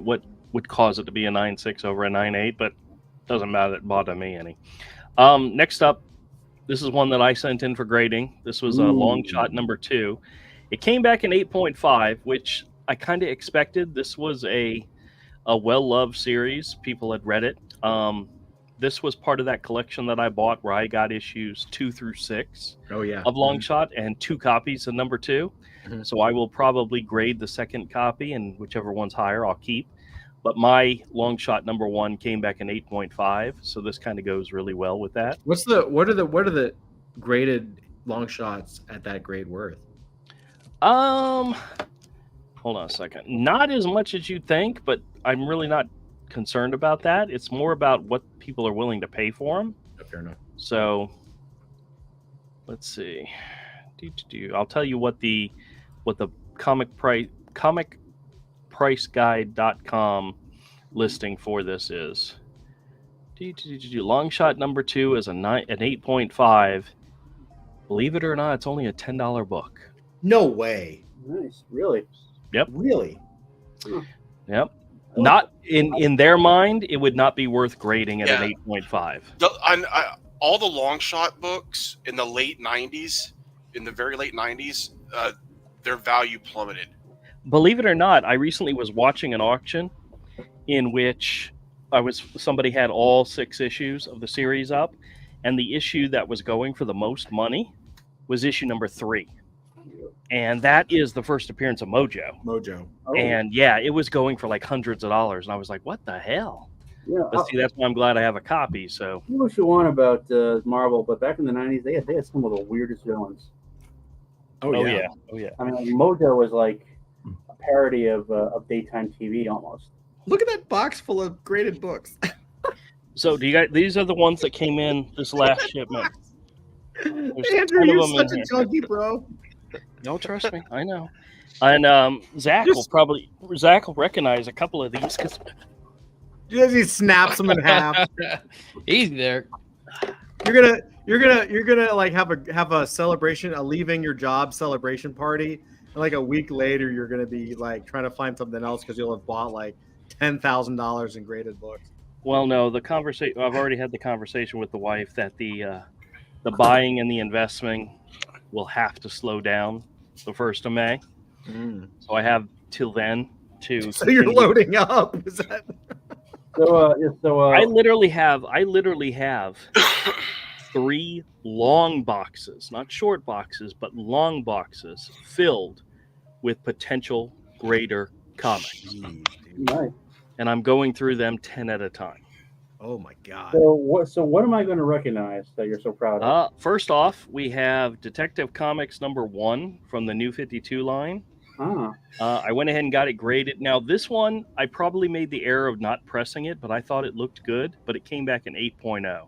would cause it to be a 9.6 over a 9.8, but it doesn't bother me any. Next up, this is one that I sent in for grading. This was a long shot number 2. It came back in 8.5, which I kind of expected. This was a well-loved series. People had read it. This was part of that collection that I bought where I got issues 2 through 6 of Long Shot and 2 copies of number 2. Mm-hmm. So I will probably grade the second copy, and whichever one's higher, I'll keep. But my Long Shot number 1 came back in 8.5, so this kind of goes really well with that. What are the graded Long Shots at that grade worth? Hold on a second. Not as much as you'd think, but I'm really not concerned about that. It's more about what people are willing to pay for them. Fair enough. So let's see. I'll tell you what the comicpriceguide.com listing for this is. Long Shot number 2 is an 8.5. Believe it or not, it's only a $10 book. No way. Nice. Really? Yep. Really? Yep. Not in their mind, it would not be worth grading at an 8.5. All the Long Shot books in the late 90s, in the very late 90s, their value plummeted. Believe it or not, I recently was watching an auction in which somebody had all 6 issues of the series up, and the issue that was going for the most money was issue number 3. And that is the first appearance of Mojo. Oh. And yeah, it was going for like hundreds of dollars. And I was like, what the hell? Yeah. But see, that's why I'm glad I have a copy. So you know what you want about Marvel, but back in the 90s, they had some of the weirdest villains. Oh yeah. I mean, like, Mojo was like a parody of daytime TV almost. Look at that box full of graded books. So these are the ones that came in this last shipment. Andrew, you're such a junkie, bro. No, trust me, I know. And Zach will recognize a couple of these because he snaps them in half. He's there. You're gonna like have a celebration, a leaving your job celebration party, like a week later, you're going to be like trying to find something else because you'll have bought like $10,000 in graded books. Well, no, the conversation. I've already had the conversation with the wife that the buying and the investing will have to slow down the 1st of May. So I have till then to. So you're loading up. Is that? I literally have 3 long boxes, not short boxes, but long boxes filled with potential grader comics. Jeez, dude. Nice. And I'm going through them 10 at a time. Oh my God. So what am I going to recognize that you're so proud of? First off, we have Detective Comics #1 from the New 52 line. I went ahead and got it graded. Now, this one, I probably made the error of not pressing it, but I thought it looked good, but it came back an 8.0.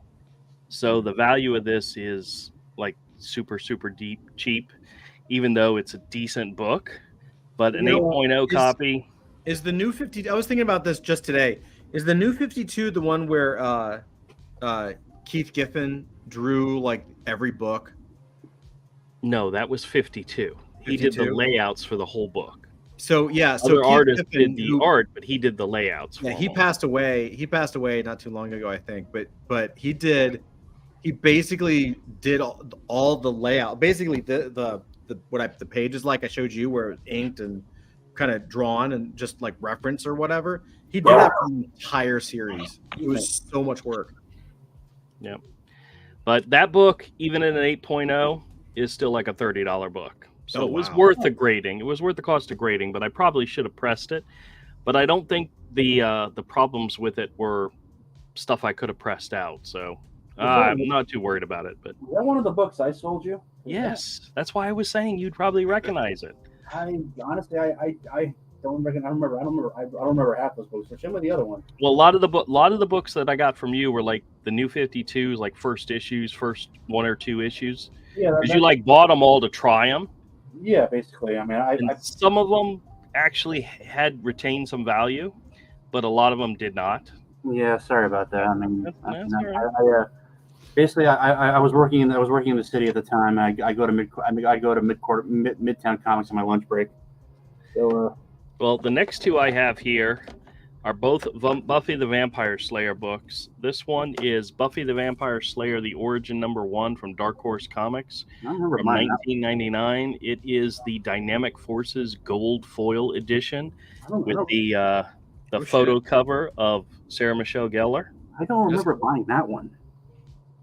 So the value of this is like super, super cheap, even though it's a decent book. But an 8.0 copy. Is the New 52? I was thinking about this just today. Is the New 52 the one where Keith Giffen drew like every book? No, that was 52. He did the layouts for the whole book. So yeah, so other artists did the art, but he did the layouts. Yeah, he passed away. He passed away not too long ago, I think. But he basically did all the layout. Basically the page is like I showed you, where it was inked and kind of drawn and just like reference or whatever. He did that for the entire series. It was so much work. Yeah, but that book, even in an 8.0, is still like a $30 book. So it was worth the grading. It was worth the cost of grading, but I probably should have pressed it. But I don't think the problems with it were stuff I could have pressed out. So I'm not too worried about it. But is that one of the books I sold you? Yes, that's why I was saying you'd probably recognize it. I honestly, I don't remember. I don't remember half those books. Which one of the other ones? Well, a lot of the books that I got from you were like the New 52s, like first 1 or 2 issues. Yeah, because you like bought them all to try them. Yeah, basically. I mean, some of them actually had retained some value, but a lot of them did not. Yeah, sorry about that. I mean, that's all right. Basically, I was working in the city at the time. I go to Midtown Comics on my lunch break. So, well, the next 2 I have here are both Buffy the Vampire Slayer books. This one is Buffy the Vampire Slayer: The Origin #1 from Dark Horse Comics from 1999. It is the Dynamic Forces Gold Foil Edition with the photo cover of Sarah Michelle Gellar. I don't remember buying that one.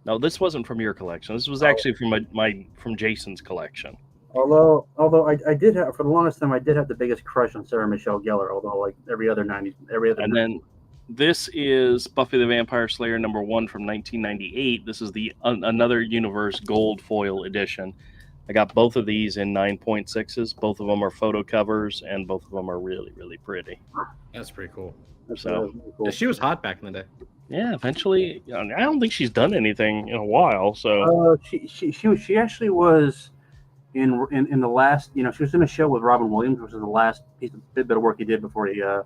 No, this wasn't from your collection. This was actually from Jason's collection. Although I did have, for the longest time, I did have the biggest crush on Sarah Michelle Gellar. Although like every other. And then this is Buffy the Vampire Slayer #1 from 1998. This is the Another Universe Gold Foil Edition. I got both of these in 9.6s. Both of them are photo covers, and both of them are really, really pretty. That's pretty cool. So yeah, she was hot back in the day. Yeah, eventually. I don't think she's done anything in a while. So she actually was. In the last, she was in a show with Robin Williams, which is the last bit of work he did before he, died.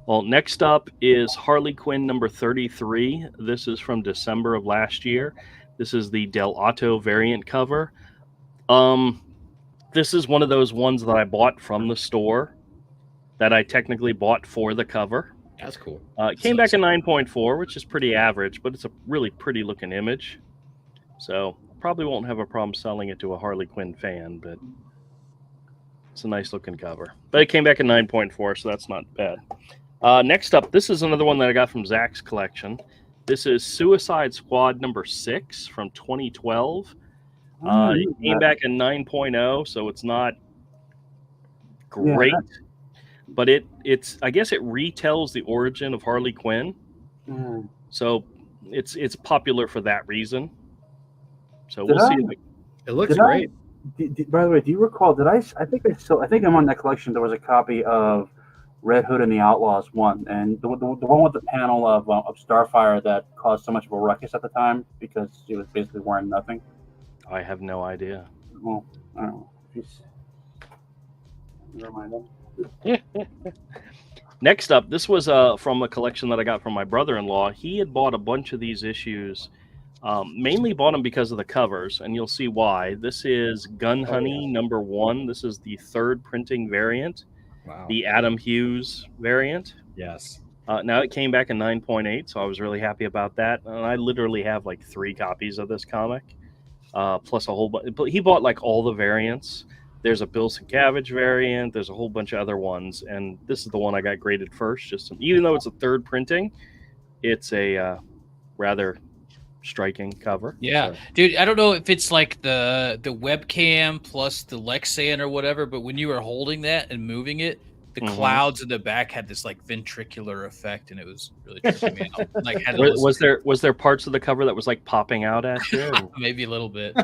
Well, next up is Harley Quinn #33. This is from December of last year. This is the Del Otto variant cover. This is one of those ones that I bought from the store that I technically bought for the cover. That's cool. It came back in 9.4, which is pretty average, but it's a really pretty looking image. So probably won't have a problem selling it to a Harley Quinn fan, but it's a nice looking cover. But it came back in 9.4, so that's not bad. Next up, this is another one that I got from Zach's collection. This is Suicide Squad #6 from 2012. It came back in 9.0, so it's not great. But it's I guess it retells the origin of Harley Quinn. So it's popular for that reason. So we'll see. It looks great. By the way, do you recall? I think I'm on that collection. There was a copy of Red Hood and the Outlaws 1, and the one with the panel of Starfire that caused so much of a ruckus at the time because she was basically wearing nothing. I have no idea. Well, I don't know. Never mind. Next up, this was from a collection that I got from my brother-in-law. He had bought a bunch of these issues Mainly bought them because of the covers, and you'll see why. This is Gun Honey #1. This is the 3rd printing variant, Wow. the Adam Hughes variant. Yes. Now it came back in 9.8, so I was really happy about that. And I literally have like 3 copies of this comic, plus a whole bunch. He bought like all the variants. There's a Bill Sienkiewicz variant. There's a whole bunch of other ones, and this is the one I got graded first. Even though it's a 3rd printing, it's a rather striking cover. Yeah, So, dude, I don't know if it's like the webcam plus the Lexan or whatever, but when you were holding that and moving it, the clouds in the back had this like ventricular effect, and it was really tripping me out. Like, was there parts of the cover that was like popping out at you? Maybe a little bit.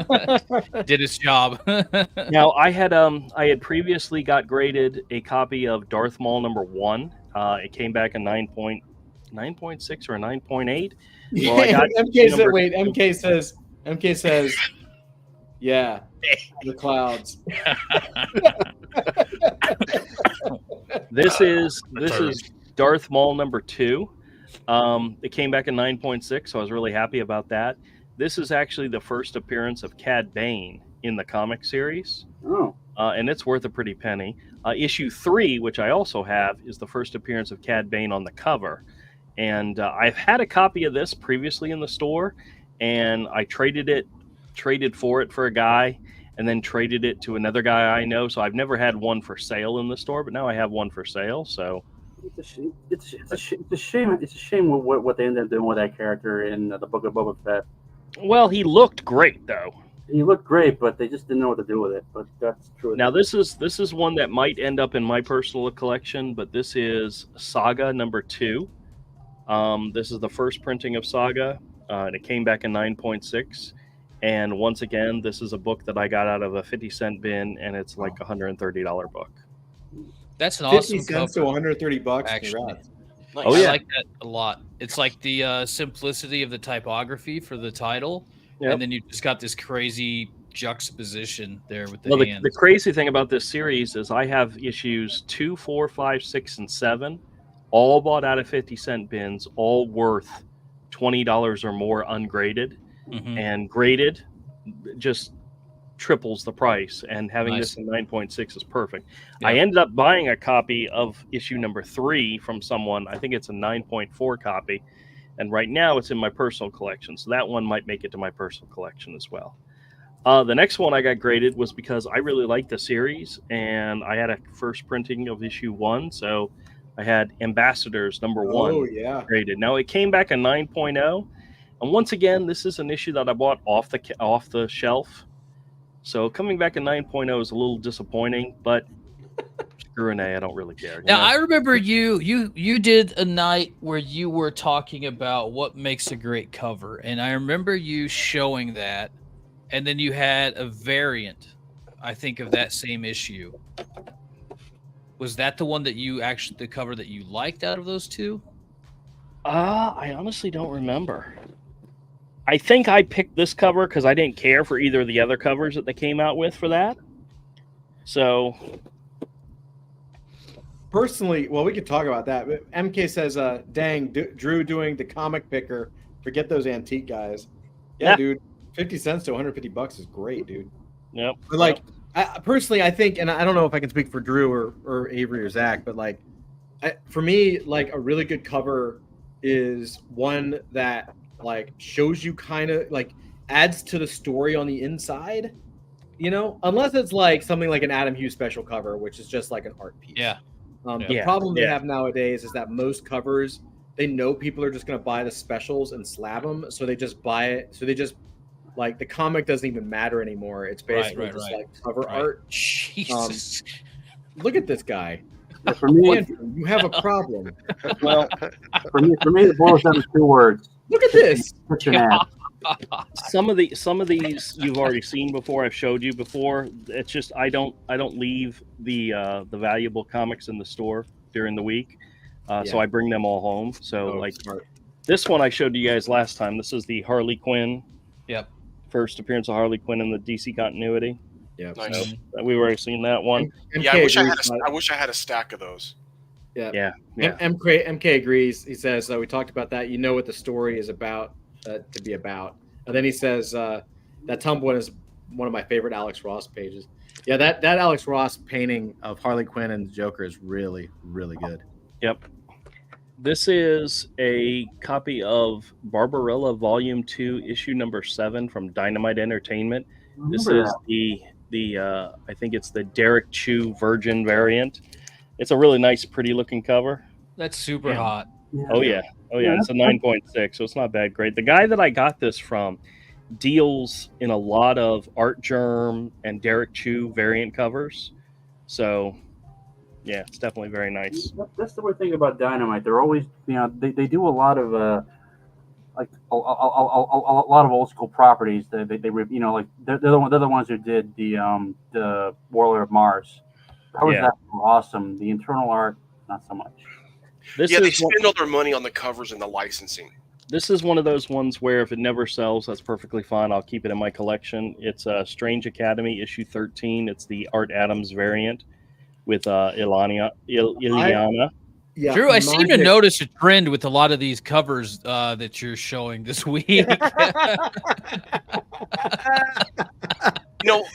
Did its job. Now I had previously got graded a copy of Darth Maul #1. It came back in 9.6 or 9.8. Well, I got MK says, yeah, the clouds. This is Darth Maul #2. It came back in 9.6, so I was really happy about that. This is actually the first appearance of Cad Bane in the comic series. Oh. And it's worth a pretty penny. Issue 3, which I also have, is the first appearance of Cad Bane on the cover. And I've had a copy of this previously in the store, and I traded for it for a guy, and then traded it to another guy I know. So I've never had one for sale in the store, but now I have one for sale. So it's a shame. It's a shame what they ended up doing with that character in the Book of Boba Fett. Well, he looked great though. He looked great, but they just didn't know what to do with it. But that's true. Now this is one that might end up in my personal collection, but this is Saga #2. This is the first printing of Saga, and it came back in 9.6. And once again, this is a book that I got out of a 50-cent bin, and it's like $130 book. That's an awesome 50 cents to cover, $130. actually. Congrats. Nice. Oh, yeah. I like that a lot. It's like the simplicity of the typography for the title, Yep. and then you just got this crazy juxtaposition there with the Well, hands. the crazy thing about this series is I have issues 2, 4, 5, 6, and 7, all bought out of 50-cent bins, all worth $20 or more ungraded. Mhm. And graded just triples the price, and having Nice. this in 9.6 is perfect. Yeah. I ended up buying a copy of issue #3 from someone. I think it's a 9.4 copy, and right now it's in my personal collection, so that one might make it to my personal collection as well. The next one I got graded was because I really liked the series, and I had a first printing of issue 1, so I had Ambassadors #1 Oh, yeah. graded. Now it came back a 9.0. And once again, this is an issue that I bought off the shelf. So coming back in 9.0 is a little disappointing, but screw an A, I don't really care. Now I remember you did a night where you were talking about what makes a great cover, and I remember you showing that, and then you had a variant, I think, of that same issue. Was that the one that the cover that you liked out of those two? I honestly don't remember. I think I picked this cover because I didn't care for either of the other covers that they came out with for that. So Personally, well, we could talk about that. But MK says, dang, Drew doing the comic picker. Forget those antique guys. Yeah, dude. 50 cents to $150 is great, dude. Yep. But like, personally, I think, and I don't know if I can speak for Drew or Avery or Zach, but like, for me, like a really good cover is one that like shows you kind of like adds to the story on the inside, you know, unless it's like something like an Adam Hughes special cover, which is just like an art piece. Yeah. The problem they have nowadays is that most covers, they know people are just going to buy the specials and slab them. So they just buy it. So they just like the comic doesn't even matter anymore. It's basically just like cover art. Jesus. Look at this guy. Yeah, for me, Andrew, you have a problem. well, for me, it boils down to 2 words. Look at this. Such an ass. Some of these you've already seen before. I've showed you before. It's just I don't leave the valuable comics in the store during the week, so I bring them all home. So smart. This one I showed you guys last time. This is the Harley Quinn. Yep. First appearance of Harley Quinn in the DC continuity. Yeah. Nice. So, we've already seen that one. Yeah, I wish I had a stack of those. Yeah. MK agrees. He says we talked about that. You know what the story is about to be about. And then he says that Tumblr one is one of my favorite Alex Ross pages. Yeah, that Alex Ross painting of Harley Quinn and the Joker is really, really good. Yep. This is a copy of Barbarella Volume 2, issue number 7 from Dynamite Entertainment. This is the I think it's the Derek Chew Virgin variant. It's a really nice, pretty looking cover. That's super hot. Oh yeah. It's a 9.6, so it's not bad. Great. The guy that I got this from deals in a lot of Art Germ and Derek Chew variant covers. So yeah, it's definitely very nice. That's the weird thing about Dynamite. They're always, they do a lot of like a lot of old school properties. They like they're the ones who did the Warlord of Mars. That was that awesome. The internal art, not so much. They spend all their money on the covers and the licensing. This is one of those ones where if it never sells, that's perfectly fine. I'll keep it in my collection. It's Strange Academy issue 13. It's the Art Adams variant with Ileana. Yeah, Drew, I seem to notice a trend with a lot of these covers that you're showing this week.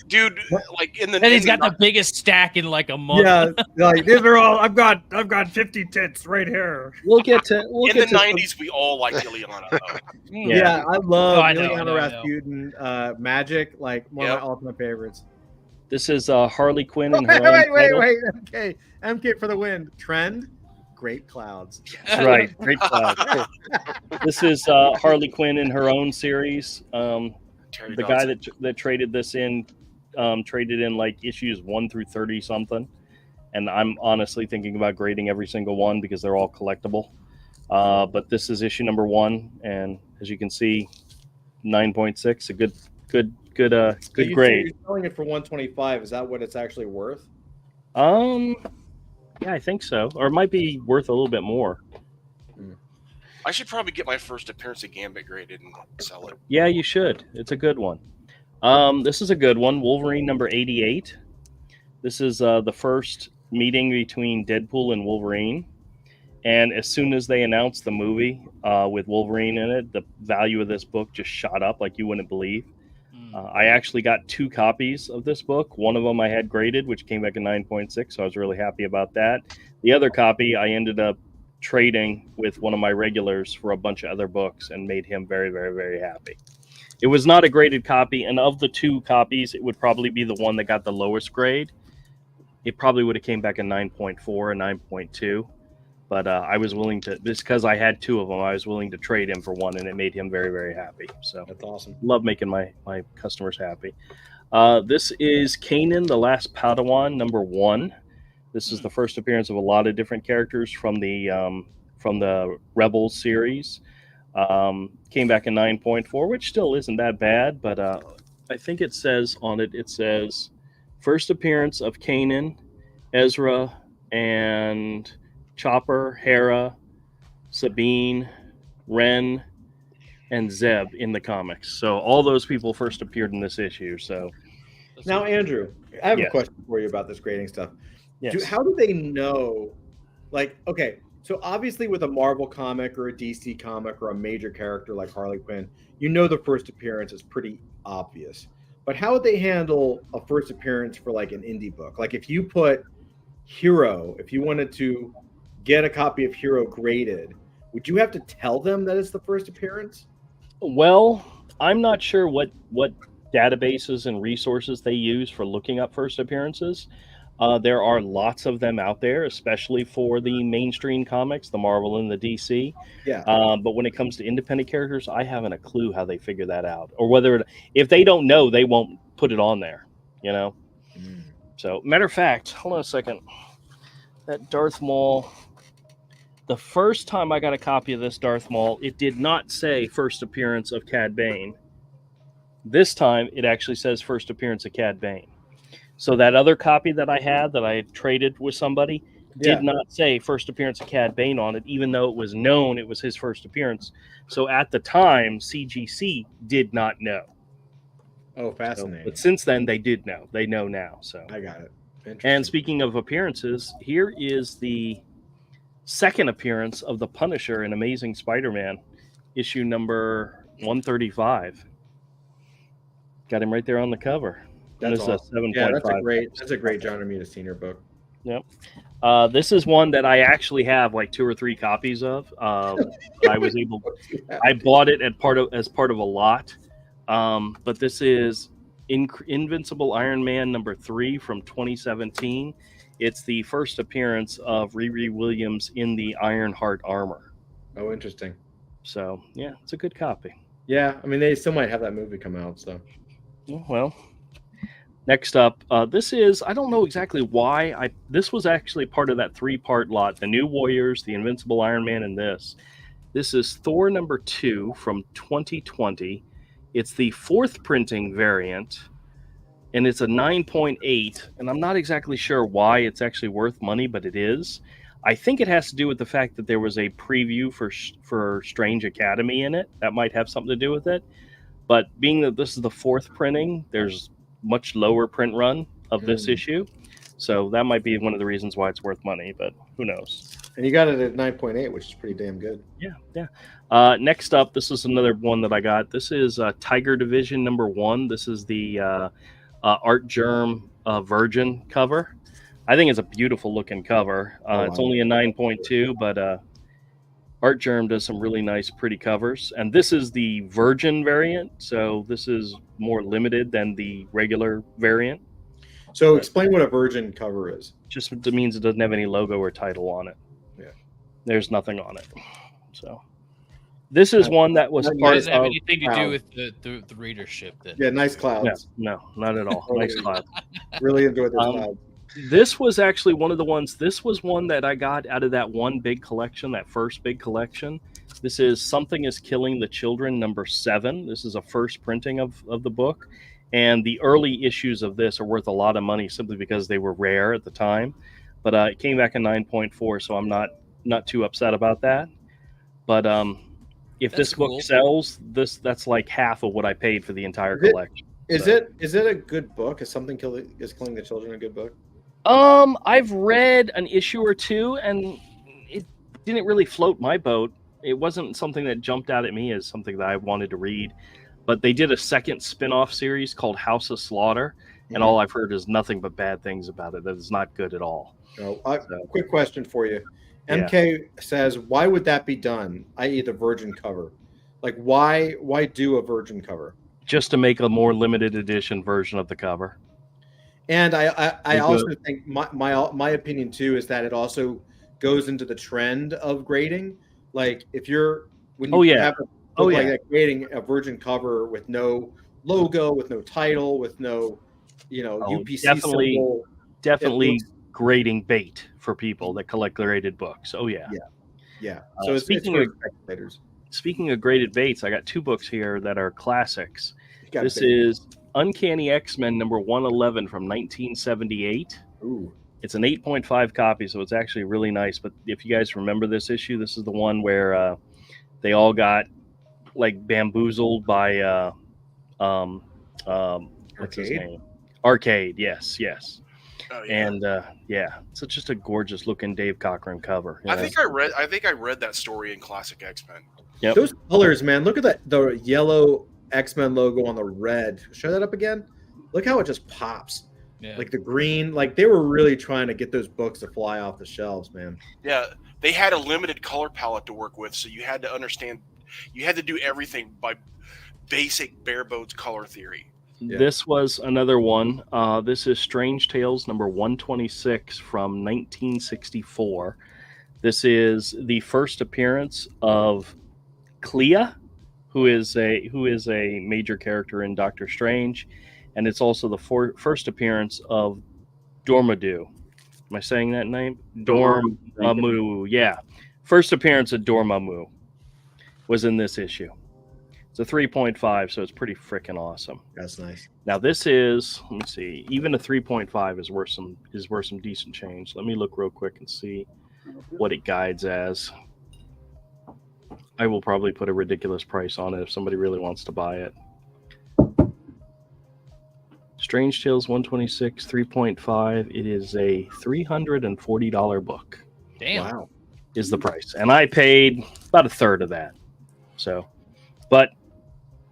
Dude, like in the and he's got the biggest stack in like a month. Yeah, like these are all. I've got 50 tits right here. We'll get to in the 90s. We all liked Ileana. Yeah, I love Ileana Rasputin. Magic, like one of my ultimate favorites. This is Harley Quinn and her wait. MK for the win. Trend. Great Clouds. That's right. Great Clouds. This is Harley Quinn in her own series. The guy that traded this in traded in like issues 1 through 30 something, and I'm honestly thinking about grading every single one because they're all collectible. But this is issue number 1, and as you can see, 9.6, a good grade. You're selling it for 125. Is that what it's actually worth? Yeah, I think so, or it might be worth a little bit more. I should probably get my first appearance of Gambit graded and sell it. Yeah, you should. It's a good one. This is a good one. Wolverine number 88. This is the first meeting between Deadpool and Wolverine. And as soon as they announced the movie with Wolverine in it, the value of this book just shot up like you wouldn't believe. I actually got 2 copies of this book. One of them I had graded, which came back a 9.6, so I was really happy about that. The other copy I ended up trading with one of my regulars for a bunch of other books and made him very, very, very happy. It was not a graded copy, and of the 2 copies, it would probably be the one that got the lowest grade. It probably would have came back a 9.4, a 9.2. But I was willing to, just because I had 2 of them, I was willing to trade him for one, and it made him very, very happy. So that's awesome. Love making my customers happy. This is Kanan, the Last Padawan, number 1. This is the first appearance of a lot of different characters from the Rebels series. Came back in 9.4, which still isn't that bad, but I think it says on it, first appearance of Kanan, Ezra, and Chopper, Hera, Sabine, Ren, and Zeb in the comics. So all those people first appeared in this issue. So now, Andrew, I have a question for you about this grading stuff. Yes. How do they know? Like, okay, so obviously with a Marvel comic or a DC comic or a major character like Harley Quinn, the first appearance is pretty obvious. But how would they handle a first appearance for like an indie book? Like if you put Hero, if you wanted to get a copy of Hero graded, would you have to tell them that it's the first appearance? Well, I'm not sure what databases and resources they use for looking up first appearances. There are lots of them out there, especially for the mainstream comics, the Marvel and the DC. Yeah. But when it comes to independent characters, I haven't a clue how they figure that out, or whether if they don't know, they won't put it on there. So, matter of fact, hold on a second. That Darth Maul. The first time I got a copy of this Darth Maul, it did not say first appearance of Cad Bane. This time, it actually says first appearance of Cad Bane. So that other copy that I had that I traded with somebody did not say first appearance of Cad Bane on it, even though it was known it was his first appearance. So at the time, CGC did not know. Oh, fascinating. But since then, they did know. They know now. So I got it. And speaking of appearances, here is the second appearance of the Punisher in Amazing Spider-Man, issue number 135. Got him right there on the cover. And That's this awesome. is a 7.5. Yeah, that's a great John Romita Senior book. Yep. This is one that I actually have like 2 or 3 copies of. I was able. I bought it as part of a lot. But this is Invincible Iron Man #3 from 2017. It's the first appearance of Riri Williams in the Ironheart armor. Oh, interesting. So yeah, it's a good copy. Yeah, I mean they still might have that movie come out. So well, next up, this is I don't know exactly why this was actually part of that 3-part lot: the New Warriors, the Invincible Iron Man, and this. This is Thor #2 from 2020. It's the 4th printing variant, and it's a 9.8. And I'm not exactly sure why it's actually worth money, but it is. I think it has to do with the fact that there was a preview for Strange Academy in it. That might have something to do with it. But being that this is the 4th printing, there's much lower print run of this issue. So that might be one of the reasons why it's worth money, but who knows? And you got it at 9.8, which is pretty damn good. Yeah. Next up, this is another one that I got. This is Tiger Division #1. This is the Art Germ Virgin cover. I think it's a beautiful looking cover. It's only a 9.2, but Art Germ does some really nice, pretty covers. And this is the Virgin variant, so this is more limited than the regular variant. So explain what a Virgin cover is. Just means it doesn't have any logo or title on it. Yeah. There's nothing on it. So this is one that was It part doesn't have of anything to do with the readership. Then. Yeah, nice clouds. No, not at all. Nice cloud. Really enjoyed those clouds. This was actually one of the ones. This was one that I got out of that one big collection, that first big collection. This is Something is Killing the Children #7. This is a first printing of the book. And the early issues of this are worth a lot of money simply because they were rare at the time. But it came back in 9.4, so I'm not too upset about that. But if this book sells, that's like half of what I paid for the entire collection. Is it a good book? Is Something is Killing the Children a good book? I've read an issue or two, and it didn't really float my boat. It wasn't something that jumped out at me as something that I wanted to read. But they did a second spin-off series called House of Slaughter, and all I've heard is nothing but bad things about it. That is not good at all. Quick question for you. MK says, why would that be done, i.e. the Virgin cover? Like, why do a Virgin cover? Just to make a more limited edition version of the cover. And I also think my opinion, too, is that it also goes into the trend of grading. Like, if you're have a like that, creating a Virgin cover with no logo, with no title, with no UPC symbol, definitely grading bait for people that collect graded books. So speaking of graded baits, I got 2 books here that are classics. This is Uncanny X-Men #111 from 1978. Ooh. It's an 8.5 copy, so it's actually really nice. But if you guys remember this issue, this is the one where they all got like bamboozled by what's his name? Arcade. Yes. Oh, yeah. And it's just a gorgeous looking Dave Cochran cover. I think I read that story in Classic X-Men. Yep. Those colors, man. Look at the yellow X-Men logo on the red. Show that up again. Look how it just pops. Yeah. Like the green. Like they were really trying to get those books to fly off the shelves, man. Yeah, they had a limited color palette to work with, so you had to understand. You had to do everything by basic bare bones color theory. Yeah. This was another one. This is Strange Tales #126 from 1964. This is the first appearance of Clea, who is a major character in Doctor Strange, and it's also the first appearance of Dormammu. Am I saying that name? Dormammu. Yeah, first appearance of Dormammu was in this issue. It's a 3.5, so it's pretty freaking awesome. That's nice. Now this is, let me see, even a 3.5 is worth some decent change. Let me look real quick and see what it guides as. I will probably put a ridiculous price on it if somebody really wants to buy it. Strange Tales 126 3.5. It is a $340 book. Damn. Wow. Is the price. And I paid about a third of that. So, but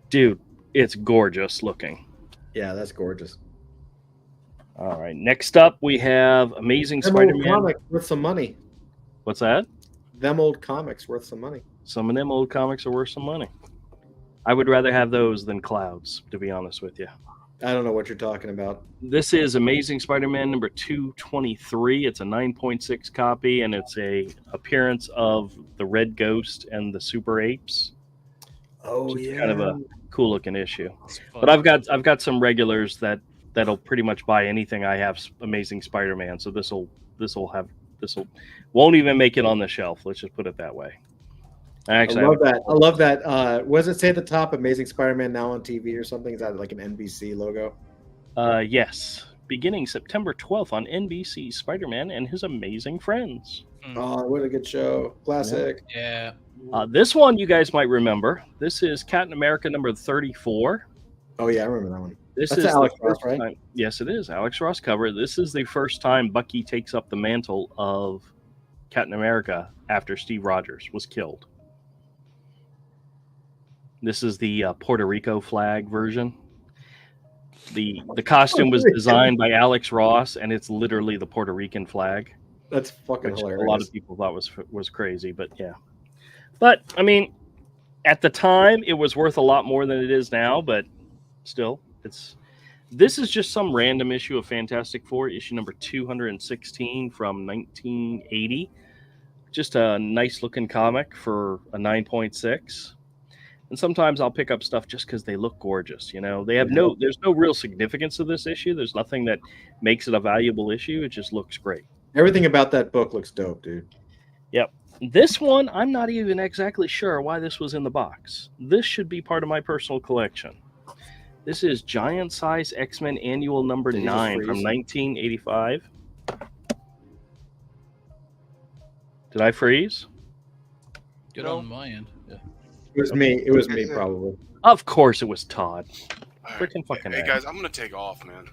dude, it's gorgeous looking. Yeah, that's gorgeous. All right. Next up, we have Amazing Them old Spider-Man. comics worth some money. What's that? Them old comics worth some money. Some of them old comics are worth some money. I would rather have those than Clouds, to be honest with you. I don't know what you're talking about. This is Amazing Spider-Man number 223. It's a 9.6 copy, and it's a appearance of the Red Ghost and the Super Apes. Oh Which is yeah, kind of a cool looking issue. It's fun. But I've got some regulars that'll pretty much buy anything I have Amazing Spider-Man. So this won't even make it on the shelf. Let's just put it that way. Actually, I love that. I love that. What does it say at the top? Amazing Spider-Man now on TV or something? Is that like an NBC logo? Yes. Beginning September 12th on NBC, Spider-Man and His Amazing Friends. Oh, what a good show! Classic. Yeah. This one you guys might remember. This is Captain America number 34. Oh yeah, I remember that one. This That's is Alex the Ross, first right? time- Yes, it is. Alex Ross cover. This is the first time Bucky takes up the mantle of Captain America after Steve Rogers was killed. This is the Puerto Rico flag version. The costume was designed by Alex Ross, and it's literally the Puerto Rican flag, That's fucking which hilarious. a lot of people thought was crazy. But yeah, but I mean, at the time, it was worth a lot more than it is now. But still, this is just some random issue of Fantastic Four, issue number 216 from 1980. Just a nice looking comic for a 9.6. And sometimes I'll pick up stuff just because they look gorgeous. You know, there's no real significance to this issue. There's nothing that makes it a valuable issue. It just looks great. Everything about that book looks dope, dude. Yep. This one, I'm not even exactly sure why this was in the box. This should be part of my personal collection. This is Giant Size X-Men Annual number Did you just 9 freeze? from 1985. Did I freeze? Good No. on my end. Yeah. It was me. It was me, Yeah. probably. Of course it was Todd. All right. Freaking fucking Hey A. guys, I'm gonna take off, man.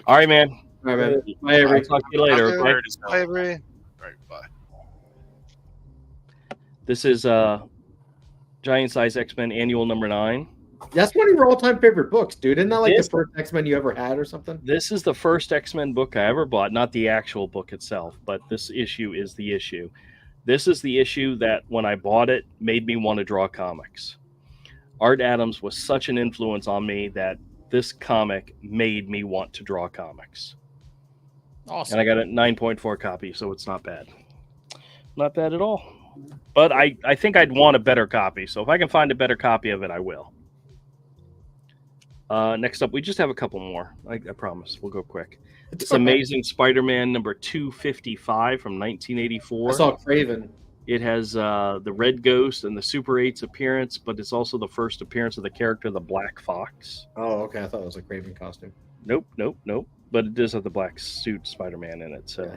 All right, man. All right, man. Bye, I'll Avery. talk to you later. Okay. Okay? Tired as hell. Hi, Avery. All right, bye. This is Giant Size X-Men Annual number 9. That's one of your all-time favorite books, dude. Isn't that like This- the first X-Men you ever had or something? This is the first X-Men book I ever bought, not the actual book itself, but this issue is the issue. This is the issue that when I bought it made me want to draw comics. Art Adams was such an influence on me that this comic made me want to draw comics. Awesome. And I got a 9.4 copy, so it's not bad. Not bad at all. But I think I'd want a better copy, so if I can find a better copy of it, I will. Next up, we just have a couple more. I promise. We'll go quick. It's Amazing Spider-Man number 255 from 1984. I saw Craven. It has the Red Ghost and the Super 8's appearance, but it's also the first appearance of the character, the Black Fox. Oh, okay. I thought it was a Craven costume. Nope. But it does have the black suit Spider-Man in it, so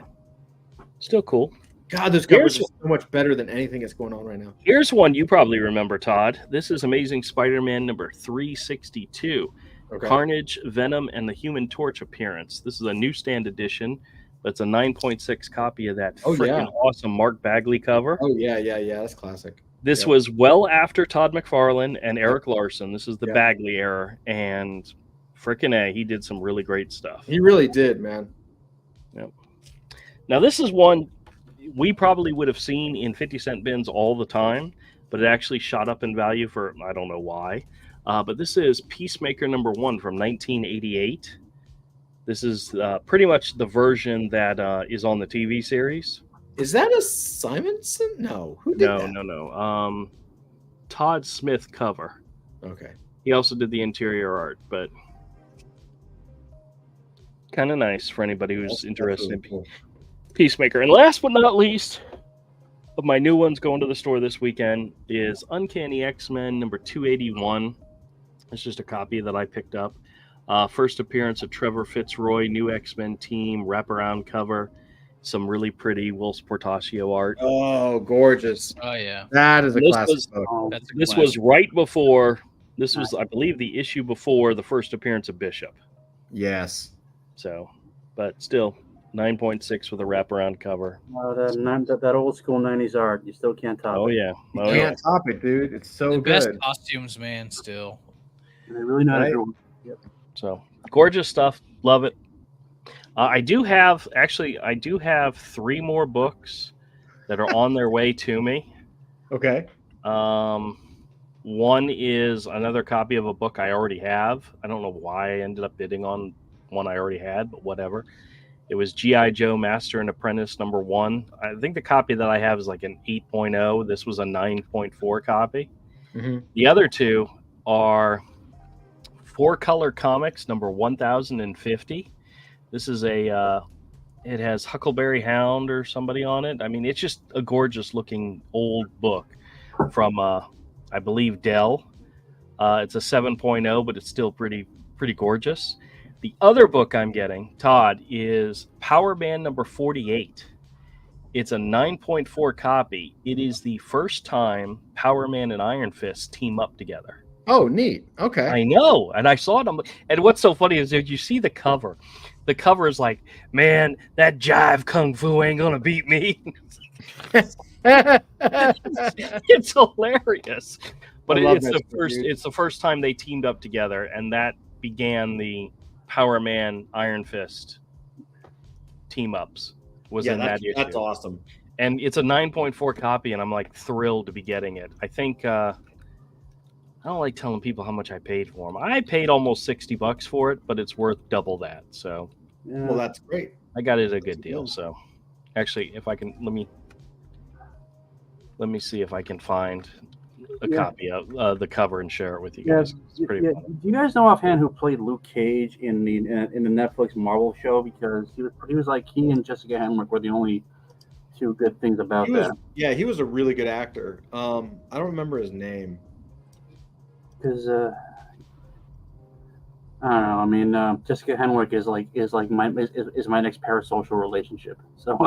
still cool. God, this coverage is so much better than anything that's going on right now. Here's one you probably remember, Todd. This is Amazing Spider-Man number 362. Okay. Carnage, Venom, and the Human Torch appearance. This is a newsstand edition, but it's a 9.6 copy of that freaking awesome Mark Bagley cover. Oh, yeah. That's classic. This was well after Todd McFarlane and Eric Larson. This is the Bagley era, and freaking A, he did some really great stuff. He really did, man. Yep. Now, this is one we probably would have seen in 50-cent bins all the time, but it actually shot up in value for, I don't know why. But this is Peacemaker number 1 from 1988. This is pretty much the version that is on the TV series. Is that a Simonson? No. Who did that? No. Todd Smith cover. Okay. He also did the interior art, but kind of nice for anybody who's interested in cool. Peacemaker. And last but not least, of my new ones going to the store this weekend is Uncanny X-Men number 281. It's just a copy that I picked up. First appearance of Trevor Fitzroy, new X-Men team, wraparound cover, some really pretty Will Portacio art. Oh, gorgeous. Oh yeah. That is a This classic was- book. That's a This classic. was right before, this was, I believe, the issue before the first appearance of Bishop. Yes. So, but still, 9.6 with a wraparound cover. That old school 90s art, you still can't top Oh, it. yeah. You Oh, yeah. can't top it, dude. It's so the good. best costumes, man. Still. And they really know how to Right. do it. So, Gorgeous stuff. Love it. I do have 3 more books that are on their way to me. Okay. One is another copy of a book I already have. I don't know why I ended up bidding on one I already had, but whatever. It was G.I. Joe Master and Apprentice #1. I think the copy that I have is like an 8.0. This was a 9.4 copy. Mm-hmm. The other two are 4-color comics number 1050. This is it has Huckleberry Hound or somebody on it. I mean, it's just a gorgeous looking old book from, I believe, Dell. It's a 7.0, but it's still pretty gorgeous. The other book I'm getting, Todd, is Power Man number 48. It's a 9.4 copy. It is the first time Power Man and Iron Fist team up together. Oh, neat. Okay. I know. And I saw it. And what's so funny is that you see the cover. The cover is like, man, that jive kung fu ain't going to beat me. It's hilarious. But it's the first time they teamed up together, and that began the Power Man Iron Fist team ups. That issue. That's awesome. And it's a 9.4 copy, and I'm like thrilled to be getting it. I think I don't like telling people how much I paid for them. I paid almost $60 for it, but it's worth double that. So, well, that's great. I got it at a good deal. So, actually, if I can, let me see if I can find a copy of the cover and share it with you guys. It's pretty fun. Do you guys know offhand who played Luke Cage in the Netflix Marvel show? Because he was like, he and Jessica Henwick were the only two good things about that. Yeah, he was a really good actor. I don't remember his name. Because I don't know. I mean, Jessica Henwick is my next parasocial relationship. So,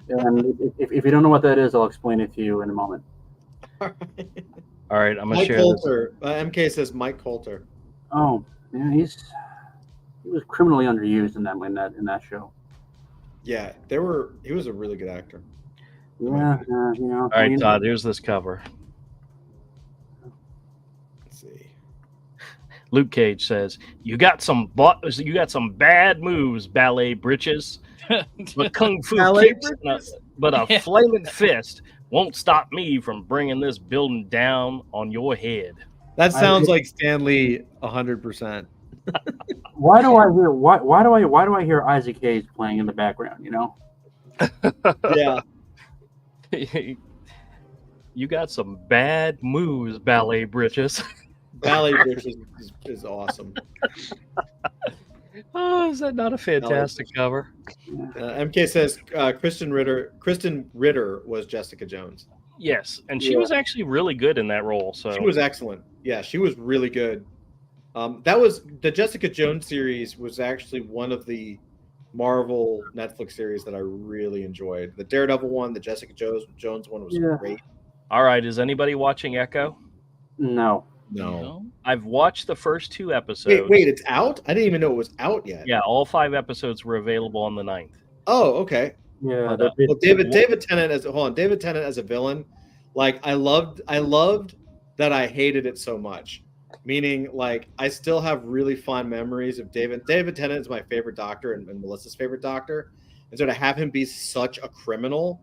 and if you don't know what that is, I'll explain it to you in a moment. All right, I'm gonna Mike share Coulter. MK says Mike Coulter. Oh, yeah, he was criminally underused in that show. Yeah, he was a really good actor. Yeah, All right, Todd, here's this cover. Let's see. Luke Cage says, "You got some bad moves, ballet britches, but kung fu kicks, but a flaming fist won't stop me from bringing this building down on your head." That sounds like Stan Lee 100%. Why do I hear Isaac Hayes playing in the background? You know. Yeah. You got some bad moves, ballet britches. Ballet britches is awesome. Oh, is that not a fantastic cover? MK says Kristen Ritter was Jessica Jones. Yes, and she was actually really good in that role. So she was excellent. Yeah, she was really good. That was the Jessica Jones series was actually one of the Marvel Netflix series that I really enjoyed. The Daredevil one, the Jessica Jones one was great. All right, is anybody watching Echo? No. I've watched the first 2 episodes. Wait, it's out? I didn't even know it was out yet. Yeah, all 5 episodes were available on the 9th. Oh, okay. Yeah. Well, David Tennant as a villain, like I loved that I hated it so much. Meaning, like, I still have really fond memories of David. David Tennant is my favorite Doctor and Melissa's favorite Doctor. And so to have him be such a criminal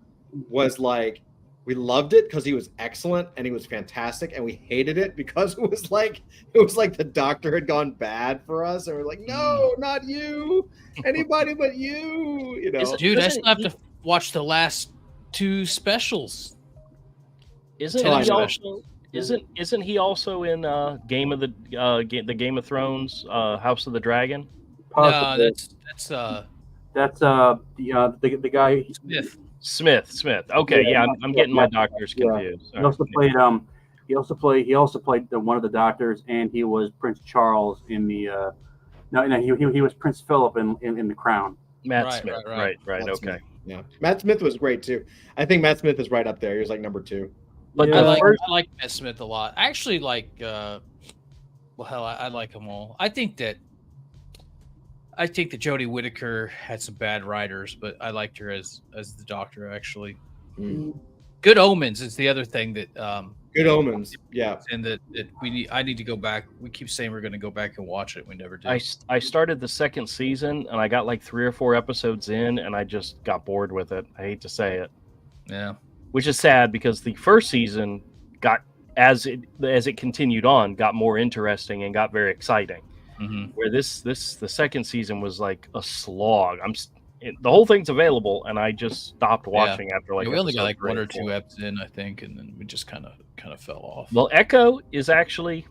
was like, we loved it because he was excellent and he was fantastic, and we hated it because it was like the Doctor had gone bad for us, and we're like, no, not you, anybody but you. You know, dude, I still have to watch the last 2 specials. Isn't he also in Game of the Thrones, House of the Dragon? No, that's the guy Smith. Okay, yeah, I'm getting my doctors confused. He also played one of the doctors, and he was Prince Charles in the he was Prince Philip in The Crown. Matt Smith. Right. Matt Okay. Smith. Yeah, Matt Smith was great too. I think Matt Smith is right up there. He was like number 2. But I like Matt Smith a lot. I actually like I like them all. I think that Jodie Whittaker had some bad writers, but I liked her as the Doctor, actually. Good Omens is the other thing that Good Omens. Yeah. And that I need to go back. We keep saying we're going to go back and watch it. We never do. I started the second season and I got like 3 or 4 episodes in and I just got bored with it. I hate to say it. Yeah. Which is sad because the first season got as it continued on got more interesting and got very exciting. Mm-hmm. Where the second season was like a slog. The whole thing's available and I just stopped watching after like we only got like 3 1 or or 2 4. eps in, I think, and then we just kind of fell off. Well, Echo is actually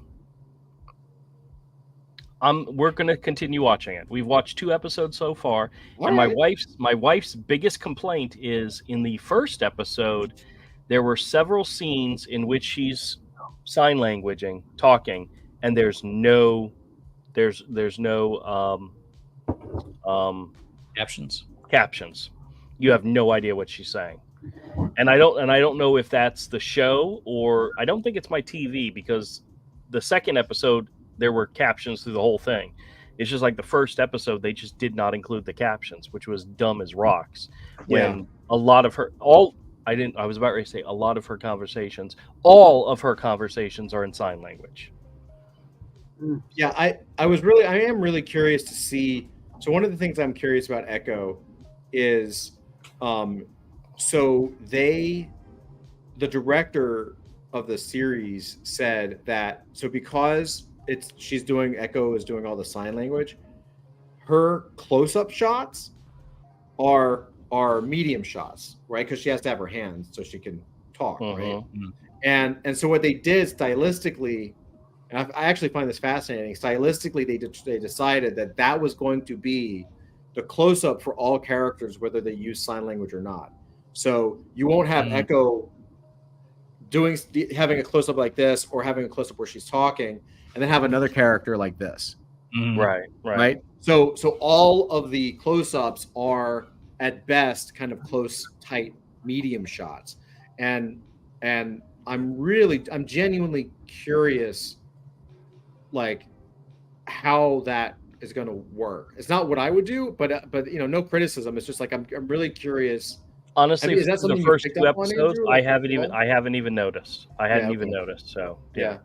we're going to continue watching it. We've watched 2 episodes so far, and my wife's biggest complaint is in the first episode there were several scenes in which she's sign languaging, talking, and there's no captions. You have no idea what she's saying. And I don't know if that's the show or I don't think it's my TV, because the second episode there were captions through the whole thing. It's just like the first episode they just did not include the captions, which was dumb as rocks. When a lot of her all of her conversations are in sign language. Yeah, I am really curious to see. So one of the things I'm curious about Echo is so the director of the series said that because Echo is doing all the sign language, her close-up shots are medium shots, right? Because she has to have her hands so she can talk, right? And so what they did stylistically, and I actually find this fascinating. Stylistically, they decided that was going to be the close-up for all characters, whether they use sign language or not. So you won't have Echo having a close-up like this, or having a close-up where she's talking, and then have another character like this. Right. So all of the close-ups are at best kind of close, tight, medium shots, and I'm genuinely curious, like how that is going to work. It's not what I would do, but no criticism. It's just like I'm really curious. Honestly, is that something the first you picked 2 up on, episodes, Andrew? I haven't even noticed. So Yeah,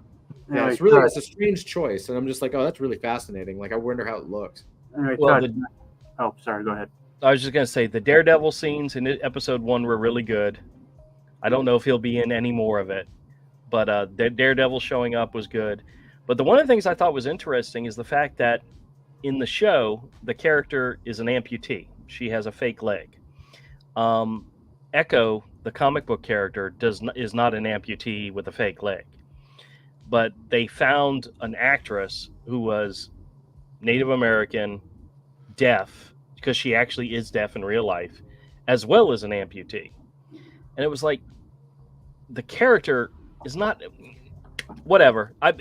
it's a strange choice, and I'm just like, oh, that's really fascinating. Like, I wonder how it looks. Well, sorry, go ahead. I was just gonna say the Daredevil scenes in episode 1 were really good. I don't know if he'll be in any more of it, but the Daredevil showing up was good. But one of the things I thought was interesting is the fact that in the show the character is an amputee. She has a fake leg. Echo, the comic book character, is not an amputee with a fake leg. But they found an actress who was Native American, deaf, because she actually is deaf in real life, as well as an amputee. And it was like, the character is not whatever. As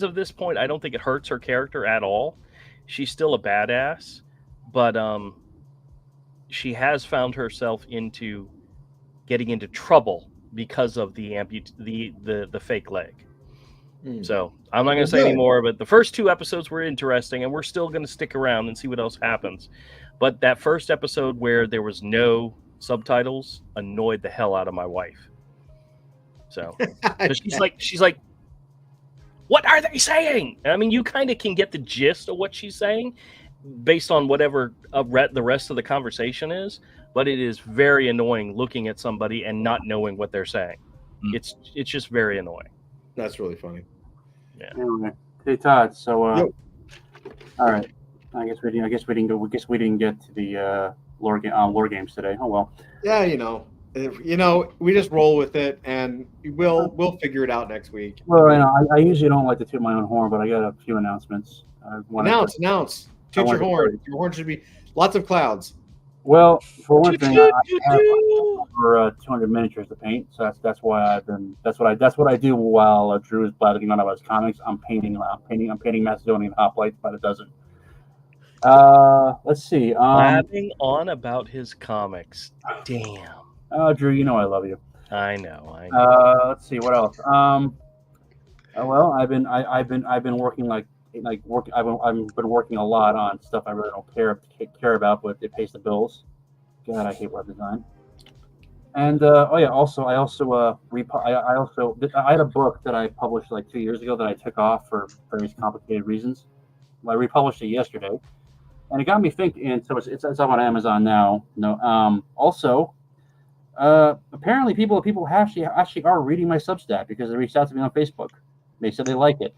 of this point, I don't think it hurts her character at all. She's still a badass, but she has found herself getting into trouble because of the fake leg. So I'm not going to say any more, but the first 2 episodes were interesting, and we're still going to stick around and see what else happens. But that first episode where there was no subtitles annoyed the hell out of my wife. So she's like, what are they saying? I mean, you kind of can get the gist of what she's saying based on whatever the rest of the conversation is, but it is very annoying looking at somebody and not knowing what they're saying. It's just very annoying. That's really funny. Yeah. Anyway, hey Todd. So, all right. I guess we didn't get to the lore games today. Oh well. Yeah, we just roll with it, and we'll figure it out next week. Well, I usually don't like to toot my own horn, but I got a few announcements. Announce. Toot your horn. Your horn should be lots of clouds. Well, for one thing, I have over 200 miniatures to paint, so that's why that's what I do while Drew is blathering on about his comics. I'm painting Macedonian hoplites by the dozen. Let's see. Blathering on about his comics. Damn. Drew, you know I love you. I know. Let's see what else. Well, I've been working I've been working a lot on stuff I really don't care about, but it pays the bills. God, I hate web design. And also I had a book that I published like 2 years ago that I took off for various complicated reasons. Well, I republished it yesterday, and it got me thinking. And so it's up on Amazon now. Also, apparently people actually are reading my Substack because they reached out to me on Facebook. They said they like it.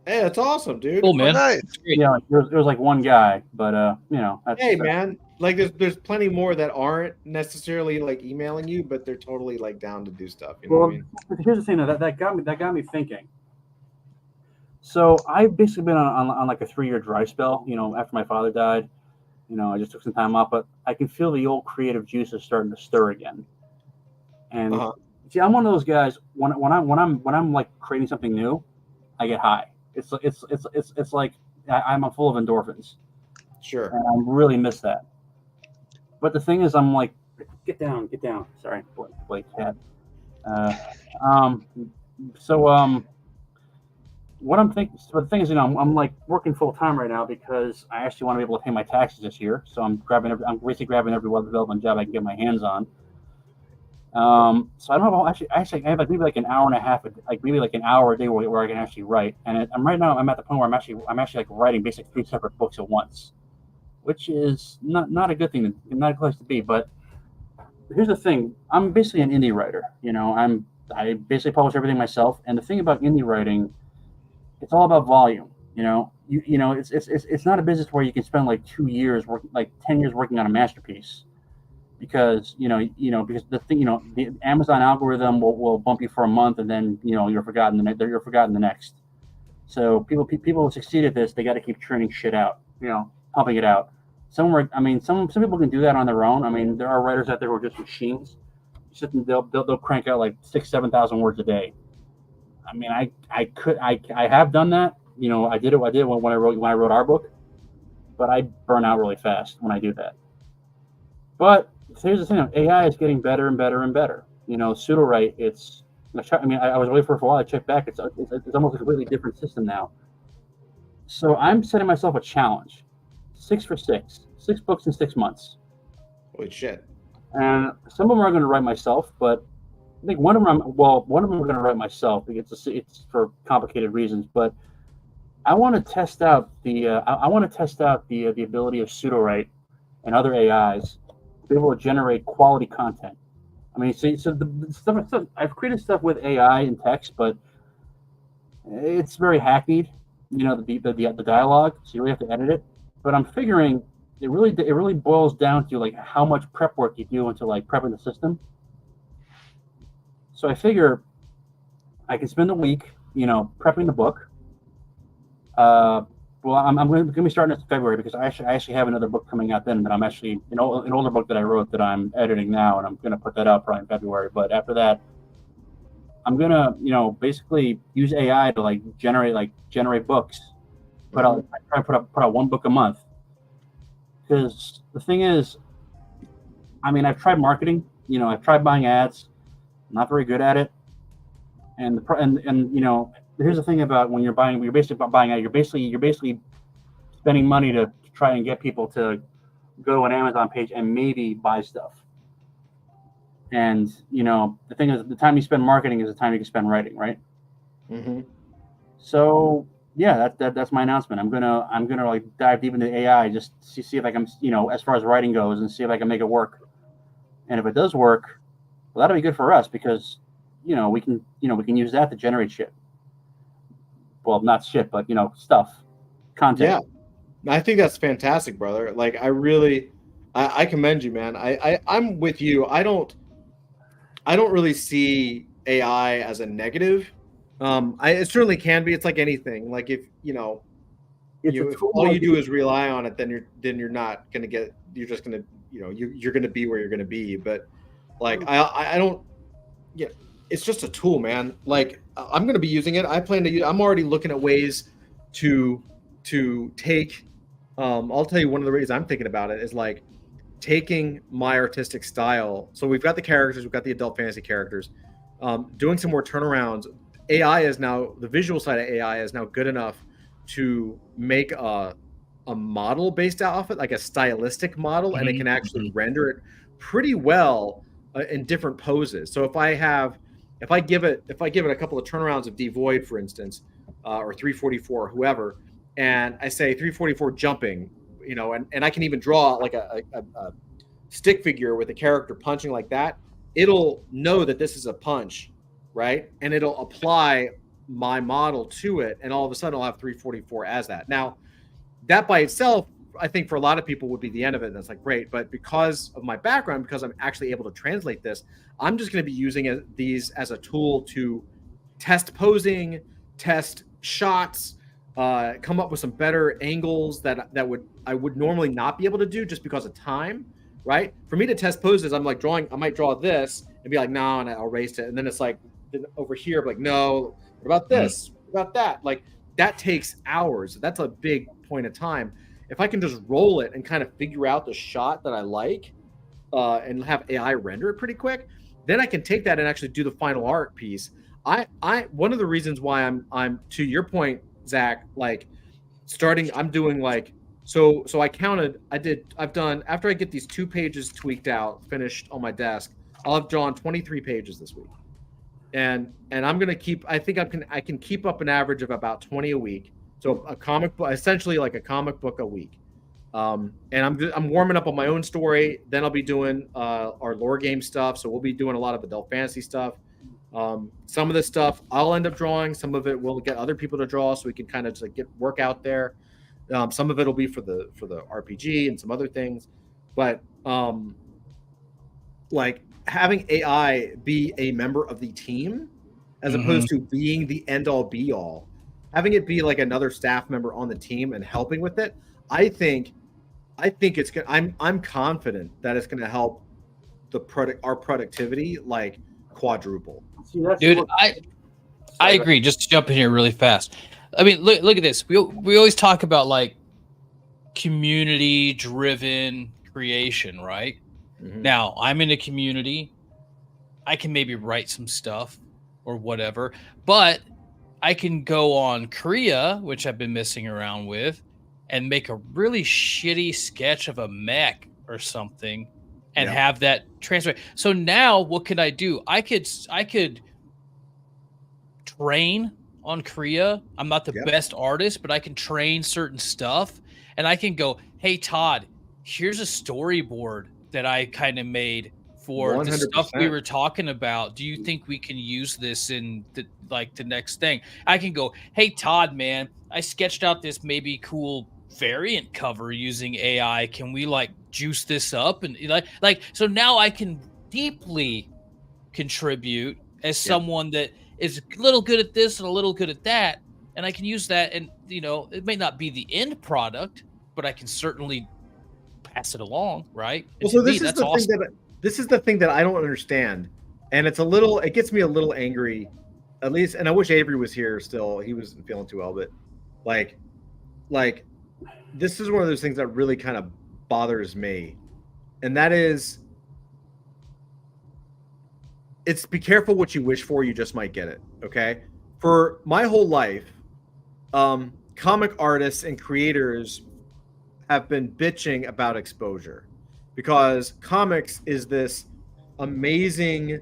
Hey, that's awesome, dude. Cool, man. nice. Great. Yeah, it was like one guy, but that's, Hey, man, like there's plenty more that aren't necessarily like emailing you, but they're totally like down to do stuff. You know what I mean? Here's the thing, though, that got me thinking. So I've basically been on like a 3-year dry spell. After my father died, I just took some time off, but I can feel the old creative juices starting to stir again. And see, I'm one of those guys when I'm like creating something new, I get high. It's like I'm full of endorphins. Sure. And I really miss that. But the thing is, I'm like, get down. Sorry, boy, cat. What I'm thinking. So the thing is, I'm like working full time right now because I actually want to be able to pay my taxes this year. So I'm basically grabbing every web development job I can get my hands on. So I don't know. Actually, I have like maybe like an hour and a half, like maybe like an hour a day where I can actually write. And I'm right now. I'm at the point where I'm actually like writing basically 3 separate books at once, which is not a good thing, not a place to be. But here's the thing: I'm basically an indie writer. I basically publish everything myself. And the thing about indie writing, it's all about volume. It's not a business where you can spend like 2 years, like 10 years working on a masterpiece. Because because the thing, the Amazon algorithm will bump you for a month and then you're forgotten the next. So people who succeed at this, they got to keep churning shit out, pumping it out. Some people can do that on their own. I mean, there are writers out there who are just machines. They'll crank out like 6,000-7,000 words a day. I mean, I have done that. I did it when I wrote our book, but I burn out really fast when I do that. But here's the thing: AI is getting better and better and better. Pseudo-write. I was away for a while. I checked back. It's almost a completely different system now. So I'm setting myself a challenge: 6 for 6 books in 6 months. Holy shit! And some of them are going to write myself, but I think one of them I'm going to write myself. It's for complicated reasons, but I want to test out the ability of pseudo-write and other AIs. Be able to generate quality content. I mean, so the stuff I've created stuff with AI and text, but it's very hackneyed. The dialogue, so you really have to edit it. But I'm figuring it really boils down to like how much prep work you do into like prepping the system. So I figure I can spend a week, prepping the book. Well, I'm going to be starting this in February because I actually have another book coming out then that I'm actually an older book that I wrote that I'm editing now, and I'm going to put that out probably in February. But after that, I'm going to basically use AI to like generate books. Try to put out one book a month. Because the thing is, I mean, I've tried marketing. I've tried buying ads. I'm not very good at it. And here's the thing about when you're basically buying out. You're basically spending money to try and get people to go to an Amazon page and maybe buy stuff. And the thing is, the time you spend marketing is the time you can spend writing, right? Mm-hmm. So yeah, that's my announcement. I'm gonna like dive deep into AI, just see if I can, as far as writing goes, and see if I can make it work. And if it does work, well, that'll be good for us because we can use that to generate shit. Well, not shit, but stuff, content. Yeah, I think that's fantastic, brother. Like, I commend you, man. I'm with you. I don't really see AI as a negative. It certainly can be. It's like anything. Like if if all you do is rely on it, then you're not gonna get. You're just gonna you're gonna be where you're gonna be. But like I don't. Yeah, it's just a tool, man. Like I'm gonna be using it. I plan to use. I'm already looking at ways to take. I'll tell you one of the ways I'm thinking about it is like taking my artistic style. So we've got the characters, we've got the adult fantasy characters. Doing some more turnarounds. AI is now, the visual side of AI is now good enough to make a model based off it, like a stylistic model, and it can actually render it pretty well in different poses. So if I give it a couple of turnarounds of D void, for instance, or 344, whoever, and I say 344 jumping, you know, and I can even draw like a stick figure with a character punching like that, it'll know that this is a punch, right? And it'll apply my model to it, and all of a sudden I'll have 344 as that. Now, that by itself, I think for a lot of people would be the end of it, and that's like great. But because of my background, because I'm actually able to translate this, I'm just going to be using these as a tool to test posing, test shots, come up with some better angles that I would normally not be able to do just because of time, right? For me to test poses, I'm like I might draw this and be like, no, and I'll erase it, and then it's like over here, I'm like, no, what about this? What about that? Like that takes hours. That's a big point of time. If I can just roll it and kind of figure out the shot that I like, and have AI render it pretty quick, then I can take that and actually do the final art piece. One of the reasons why I'm to your point, Zach, like I'm doing like, so I've done, after I get these 2 pages tweaked out, finished on my desk, I'll have drawn 23 pages this week. And I'm going to keep, I think I can keep up an average of about 20 a week. So a comic book, essentially like a comic book a week. And I'm warming up on my own story. Then I'll be doing our lore game stuff. So we'll be doing a lot of adult fantasy stuff. Some of this stuff I'll end up drawing. Some of it we'll get other people to draw, so we can kind of just like get work out there. Some of it will be for the RPG and some other things. But like having AI be a member of the team as opposed to being the end all be all, having it be like another staff member on the team and helping with it, I think it's good. I'm confident that it's going to help our productivity like quadruple. See, that's Dude, I agree. Just to jump in here really fast. I mean, look at this. We always talk about like community driven creation, right? Mm-hmm. Now, I'm in a community. I can maybe write some stuff or whatever, but I can go on Korea, which I've been messing around with, and make a really shitty sketch of a mech or something and have that transfer. So now what can I do? I could train on Korea. I'm not the best artist, but I can train certain stuff, and I can go, hey, Todd, here's a storyboard that I kind of made for 100%. The stuff we were talking about. Do you think we can use this in the next thing? I can go, hey, Todd, man, I sketched out this maybe cool variant cover using AI. Can we like juice this up? And like so now I can deeply contribute as someone that is a little good at this and a little good at that, and I can use that. And you know, it may not be the end product, but I can certainly pass it along, right? Well, so this is the thing that I don't understand, and it gets me a little angry, at least. And I wish Avery was here still. He wasn't feeling too well, but like this is one of those things that really kind of bothers me, and that is, it's be careful what you wish for. You just might get it. Okay, for my whole life, comic artists and creators have been bitching about exposure because comics is this amazing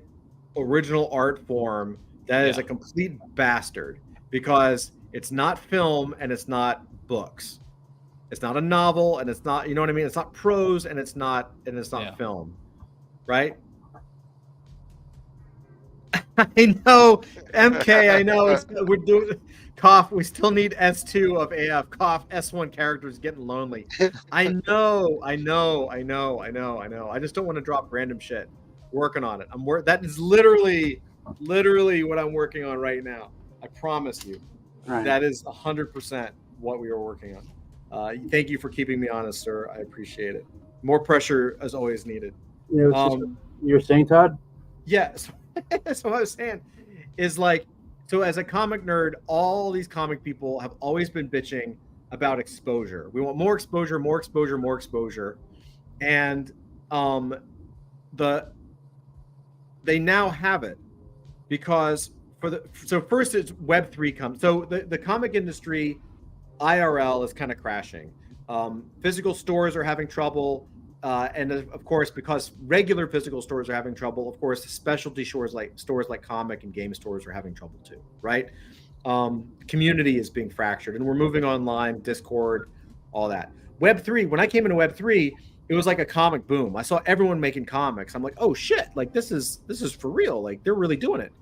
original art form that is a complete bastard because it's not film and it's not books. It's not a novel and it's not, you know what I mean? It's not prose and it's not film, right? I know, MK, I know. We're doing cough. We still need S2 of AF. Cough. S1 characters getting lonely. I know. I just don't want to drop random shit. Working on it. That is literally what I'm working on right now. I promise you. Right. That is 100% what we are working on. Thank you for keeping me honest, sir. I appreciate it. More pressure is always needed. You were saying, Todd? Yes. That's what I was saying. Is like, so as a comic nerd, all these comic people have always been bitching about exposure. We want more exposure, and they now have it because first it's Web3 comes. So the comic industry IRL is kind of crashing. Physical stores are having trouble. and of course, because regular physical stores are having trouble, of course, specialty stores like comic and game stores are having trouble too, right? Community is being fractured, and we're moving online, Discord, all that. Web3. When I came into Web3, it was like a comic boom. I saw everyone making comics. I'm like, oh shit! Like this is for real. Like they're really doing it.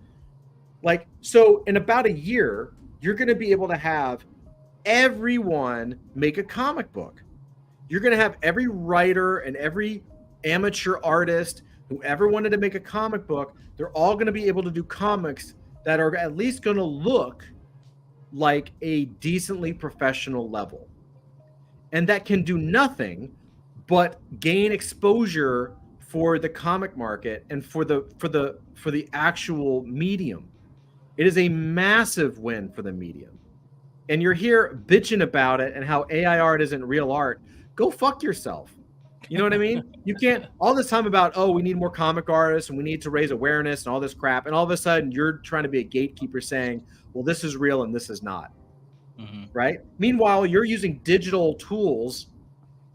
Like so, in about a year, you're going to be able to have everyone make a comic book. You're going to have every writer and every amateur artist, whoever wanted to make a comic book, they're all going to be able to do comics that are at least going to look like a decently professional level. And that can do nothing but gain exposure for the comic market and for the actual medium. It is a massive win for the medium. And you're here bitching about it and how AI art isn't real art. Go fuck yourself. You know what I mean? You can't all this time about, oh, we need more comic artists and we need to raise awareness and all this crap. And all of a sudden you're trying to be a gatekeeper saying, well, this is real and this is not. Mm-hmm. Right? Meanwhile, you're using digital tools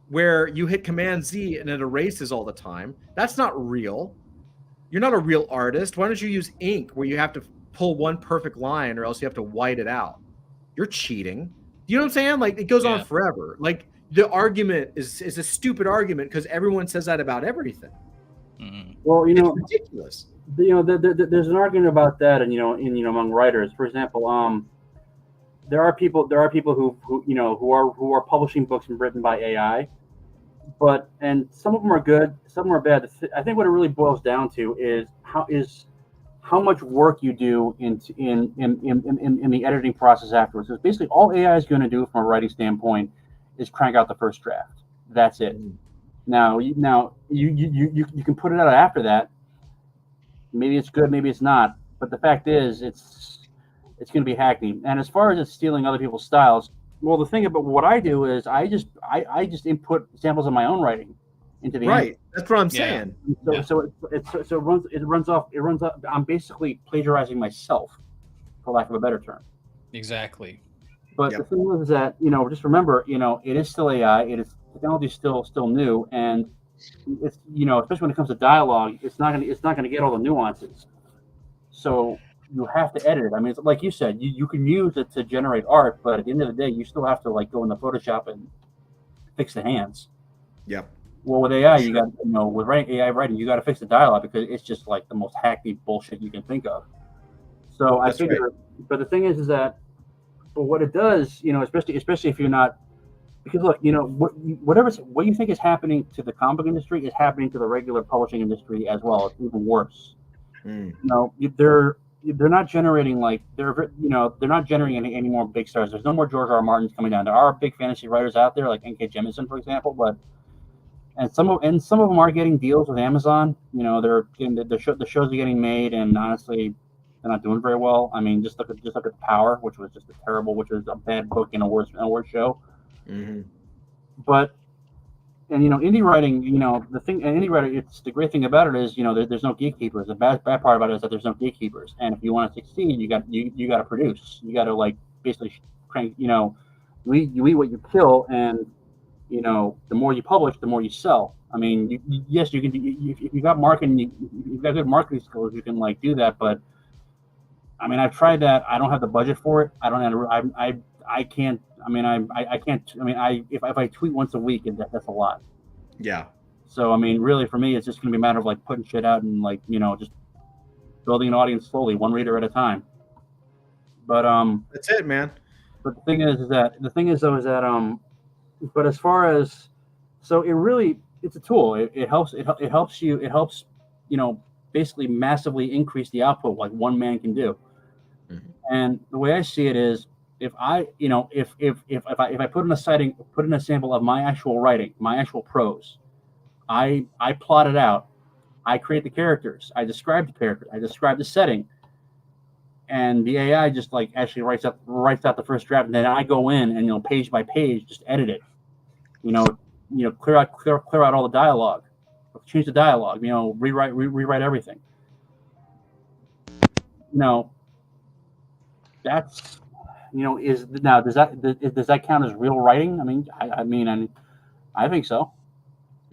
where you hit Command Z and it erases all the time. That's not real. You're not a real artist. Why don't you use ink where you have to pull one perfect line or else you have to white it out? You're cheating. You know what I'm saying? Like it goes on forever. Like the argument is a stupid argument because everyone says that about everything. Mm-hmm. Well, it's ridiculous. There's an argument about that, and among writers, for example, there are people who are publishing books written by AI, and some of them are good, some of them are bad. I think what it really boils down to is how much work you do in the editing process afterwards. Because basically all AI is going to do from a writing standpoint is crank out the first draft. That's it. Now you can put it out after that. Maybe it's good, maybe it's not. But the fact is, it's going to be hackneyed. And as far as it's stealing other people's styles, well, the thing about what I do is I just input samples of my own writing into the right. That's what I'm saying. So it runs off. I'm basically plagiarizing myself, for lack of a better term. Exactly. But the thing is that just remember, it is still AI. Technology is still new, and it's especially when it comes to dialogue, it's not gonna get all the nuances. So you have to edit it. I mean, it's, like you said, you can use it to generate art, but at the end of the day, you still have to go into Photoshop and fix the hands. Yep. Well, with AI, you got with AI writing, you got to fix the dialogue because it's just like the most hackneyed bullshit you can think of. So I figure, right. But the thing is that, but what it does, especially if you're not, because look, what you think is happening to the comic industry is happening to the regular publishing industry as well. It's even worse. They're not generating they're not generating any more big stars. There's no more George R. Martins coming down. There are big fantasy writers out there like N.K. Jemisin, for example, and some of them are getting deals with Amazon. They're getting the shows are getting made, and honestly, they're not doing very well. I mean, just look at The Power, which was a bad book and a worse show. Mm-hmm. But indie writing, indie writing, it's the great thing about it is there's no gatekeepers. The bad part about it is that there's no gatekeepers, and if you want to succeed, you got to produce. You got to basically crank. You eat what you kill, and the more you publish, the more you sell. I mean, yes, you can. If you got marketing, you've got good marketing skills, you can do that. But I mean, I've tried that. I don't have the budget for it. I can't. I mean, I can't. I mean, if I tweet once a week, that's a lot. Yeah. So I mean, really, for me, it's just going to be a matter of putting shit out and just building an audience slowly, one reader at a time. But that's it, man. But the thing is that but as far as, so it's a tool. It helps basically massively increase the output like one man can do. Mm-hmm. And the way I see it is, if I put in a sample of my actual writing, my actual prose, I plot it out, I create the characters, I describe the character, I describe the setting, and the AI just actually writes out the first draft, and then I go in and page by page just edit it, clear out all the dialogue, change the dialogue, rewrite everything. That's does that count as real writing? I mean, I think so.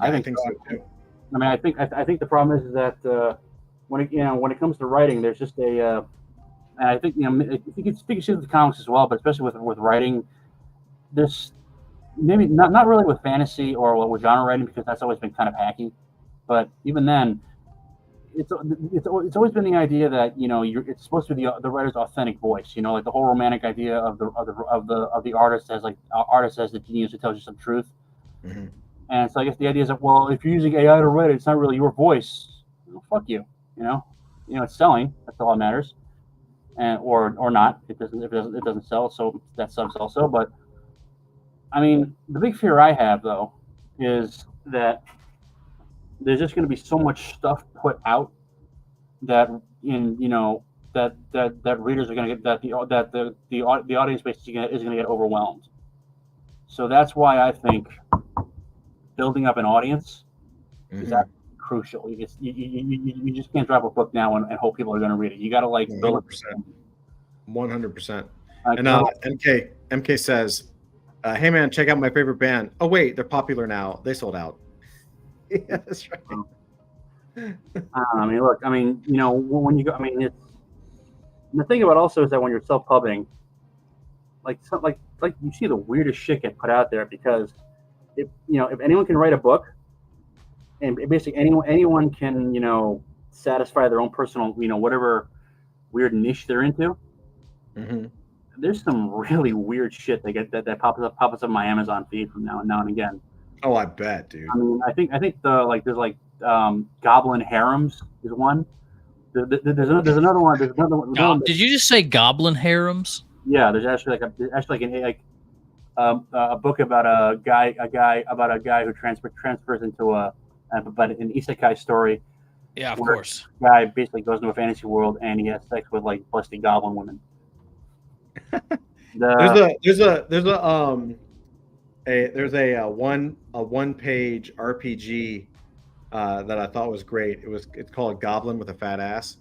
I think so too. I mean, I think the problem is that when it comes to writing, there's just a and I think if you can speak to the comics as well, but especially with writing, there's maybe not really with fantasy or with genre writing, because that's always been kind of hacky. But even then, it's always been the idea that it's supposed to be the writer's authentic voice. Like the whole romantic idea of the artist as the genius who tells you some truth. Mm-hmm. And so I guess the idea is that, well, if you're using AI to write it, it's not really your voice. Fuck you. It's selling. That's all that matters. And or not. It doesn't sell, so that sucks also. But I mean, the big fear I have though is that there's just going to be so much stuff put out that that readers are going to get, that the audience base is going to get overwhelmed. So that's why I think building up an audience is that crucial. You just can't drop a book now and hope people are going to read it. You got to build it. 100%. And MK says, "Hey man, check out my favorite band. Oh wait, they're popular now. They sold out." Yeah, that's right. I mean, look. I mean, when you go. I mean, it's the thing about also is that when you're self-pubbing, like you see the weirdest shit get put out there, because if anyone can write a book, and basically anyone can satisfy their own personal whatever weird niche they're into. Mm-hmm. There's some really weird shit that pops up on my Amazon feed from now and again. Oh, I bet, dude. I mean, I think there's goblin harems is one. There's another one. There's another one. Did you just say goblin harems? Yeah, there's actually a book about a guy who transfers into an isekai story. Yeah, of course. Guy basically goes into a fantasy world and he has sex with busty goblin women. There's a one-page RPG that I thought was great. It's called Goblin with a Fat Ass.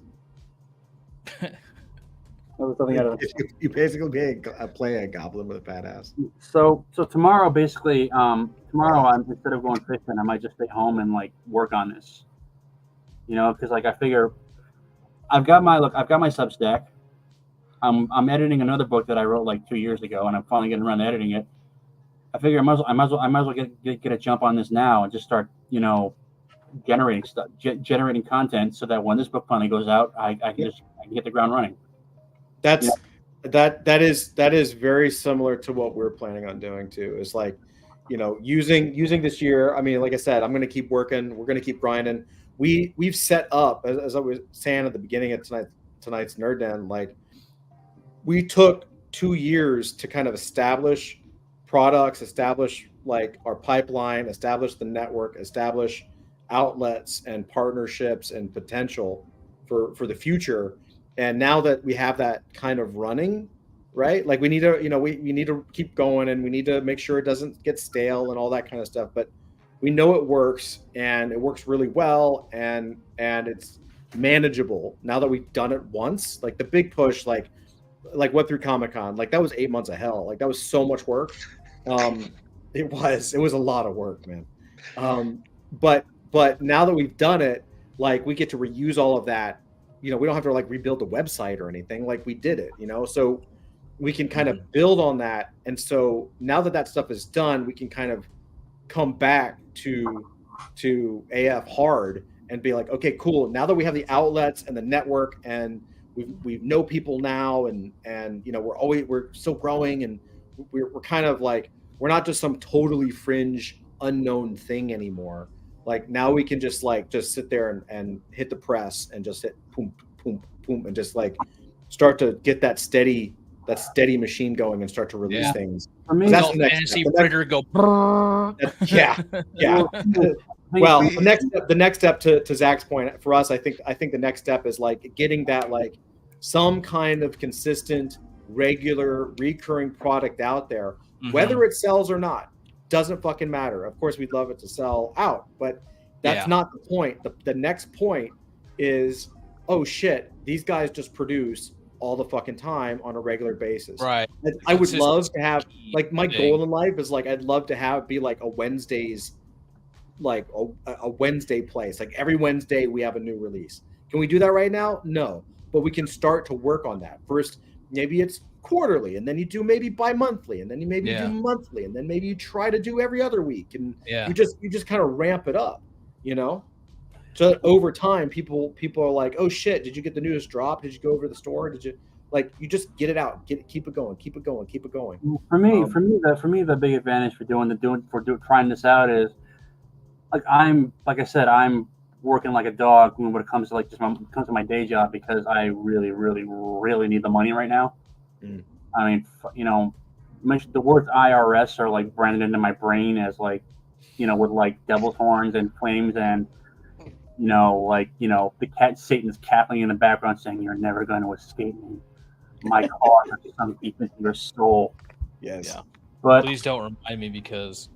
You basically play a goblin with a fat ass. So tomorrow, basically, I'm instead of going fishing, I might just stay home and work on this. Because I figure I've got my Substack. I'm editing another book that I wrote 2 years ago, and I'm finally getting around to editing it. I figure I might as well get a jump on this now and just start generating stuff, generating content, so that when this book finally goes out, I can hit the ground running. That is very similar to what we're planning on doing too. Is using this year. I mean, like I said, I'm going to keep working. We're going to keep grinding. We've set up, as I was saying at the beginning of tonight's Nerd Den, we took 2 years to kind of establish products, establish our pipeline, establish the network, establish outlets and partnerships and potential for the future. And now that we have that kind of running, right? We need to, we need to keep going, and we need to make sure it doesn't get stale and all that kind of stuff. But we know it works, and it works really well, and it's manageable now that we've done it once. The big push, what through Comic-Con, that was 8 months of hell. That was so much work. It was a lot of work, man. But now that we've done it, we get to reuse all of that. We don't have to rebuild the website or anything. We did it, so we can kind of build on that. And so now that stuff is done, we can kind of come back to AF hard and be like, okay, cool. Now that we have the outlets and the network, and we know people now, and we're still growing, and we're kind of we're not just some totally fringe unknown thing anymore. Now we can just sit there and hit the press and just hit boom, boom, boom, and just start to get that steady machine going and start to release things. For me, that's the next fantasy printer go. Yeah. Well, the next step to Zach's point for us, I think the next step is getting that some kind of consistent, regular, recurring product out there, whether it sells or not. Doesn't fucking matter. Of course, we'd love it to sell out, but that's not the point. The next point is, oh shit, these guys just produce all the fucking time on a regular basis. Right. I would love to have my goal in life is I'd love to have be a Wednesdays like a Wednesday place. Like every Wednesday we have a new release. Can we do that right now? No, but we can start to work on that. First, maybe it's quarterly, and then you do maybe bi-monthly, and then you maybe do monthly, and then maybe you try to do every other week, and you just kind of ramp it up, you know. So that over time, people are like, oh shit, did you get the newest drop? Did you go over to the store? Did you like you just get it out, keep it going. For me, the big advantage for trying this out is like I said, I'm working like a dog when it comes to comes to my day job because I really, really, really need the money right now. I mean, the words IRS are like branded into my brain as like, with like devil's horns and flames and, the cat Satan's cackling in the background saying, "You're never going to escape me. My cause is sunk deep into your soul." Yes. Yeah. But please don't remind me because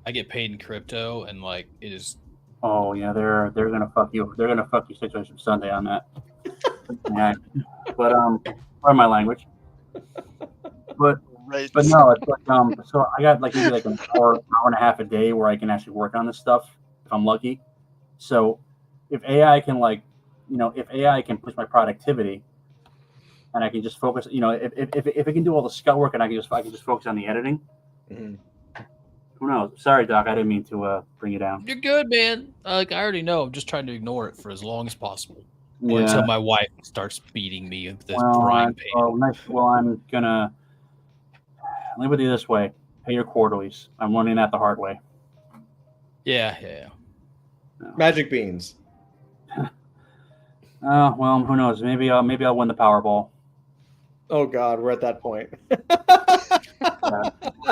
I get paid in crypto and like it is. Oh yeah, they're gonna fuck you. They're gonna fuck you Situation Sunday on that. Yeah. But pardon my language. But no, it's like so I got like maybe like an hour and a half a day where I can actually work on this stuff if I'm lucky. So if AI can if AI can push my productivity and I can just focus, if it can do all the scut work and I can just focus on the editing. Mm-hmm. Who knows? Sorry, Doc, I didn't mean to bring you down. You're good, man. Like I already know. I'm just trying to ignore it for as long as possible. Or until my wife starts beating me with this frying pan. I'm gonna let me put it this way: pay your quarterlies. I'm learning that the hard way. Yeah. Magic beans. Well, who knows? Maybe I'll win the Powerball. Oh God, we're at that point. I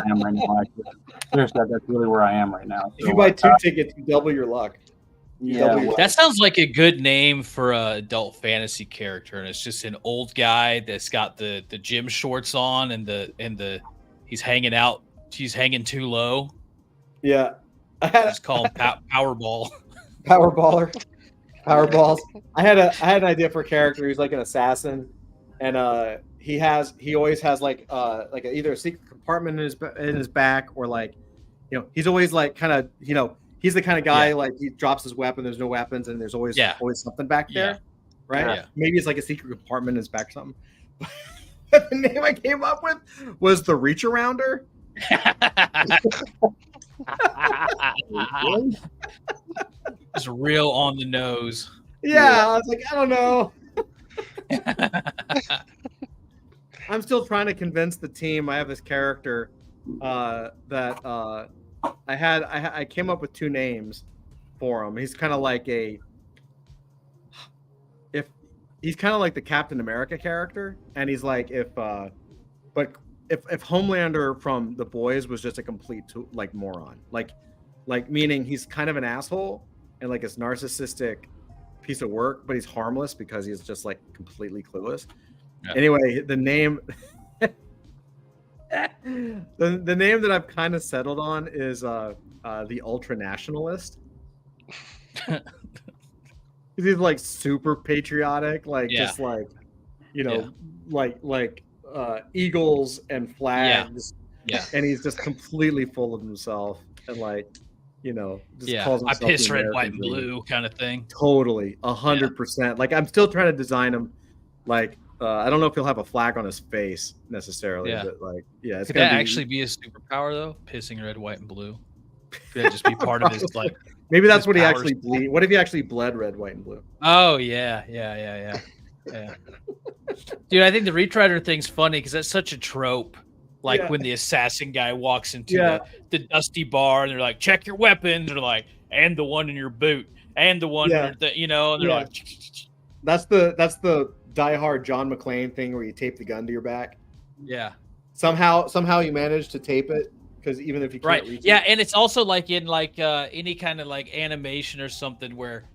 am right now. Seriously, that's really where I am right now. So, if you buy 2 tickets, you double your luck. That sounds like a good name for an adult fantasy character, and it's just an old guy that's got the gym shorts on and he's hanging out. He's hanging too low. Yeah, just call him Powerball. Powerballer. Powerballs. I had an idea for a character who's like an assassin, and he always has like either a secret compartment in his back or like, he's always like kind of he's the kind of guy like he drops his weapon, there's no weapons, and there's always something back there, right? Yeah. Maybe it's like a secret compartment in his back or something. But the name I came up with was the Reach Arounder. It's real on the nose. Yeah, I was like, I don't know. I'm still trying to convince the team. I have this character that I came up with 2 names for him. He's kind of like he's kind of like the Captain America character, and he's like if Homelander from The Boys was just a complete like moron, like meaning he's kind of an asshole and like this narcissistic piece of work, but he's harmless because he's just like completely clueless. Yeah. Anyway, the name the name that I've kind of settled on is the Ultra Nationalist. He's like super patriotic, like just like like eagles and flags, and he's just completely full of himself and like just calls himself I piss red, white, and blue kind of thing. Totally, 100%. Like I'm still trying to design him. Like I don't know if he'll have a flag on his face necessarily, but like it's could that actually be his superpower though? Pissing red, white, and blue. Could that just be part of his like? Maybe that's what he actually bleed. What if he actually bled red, white, and blue? Oh yeah. Dude, I think the Reach Rider thing's funny because that's such a trope. Like when the assassin guy walks into the dusty bar and they're like, check your weapons. They're like, and the one in your boot, and the one, and they're like, that's the Die Hard John McClane thing where you tape the gun to your back. Yeah. Somehow you manage to tape it because even if you can't reach it. And it's also like in like any kind of like animation or something where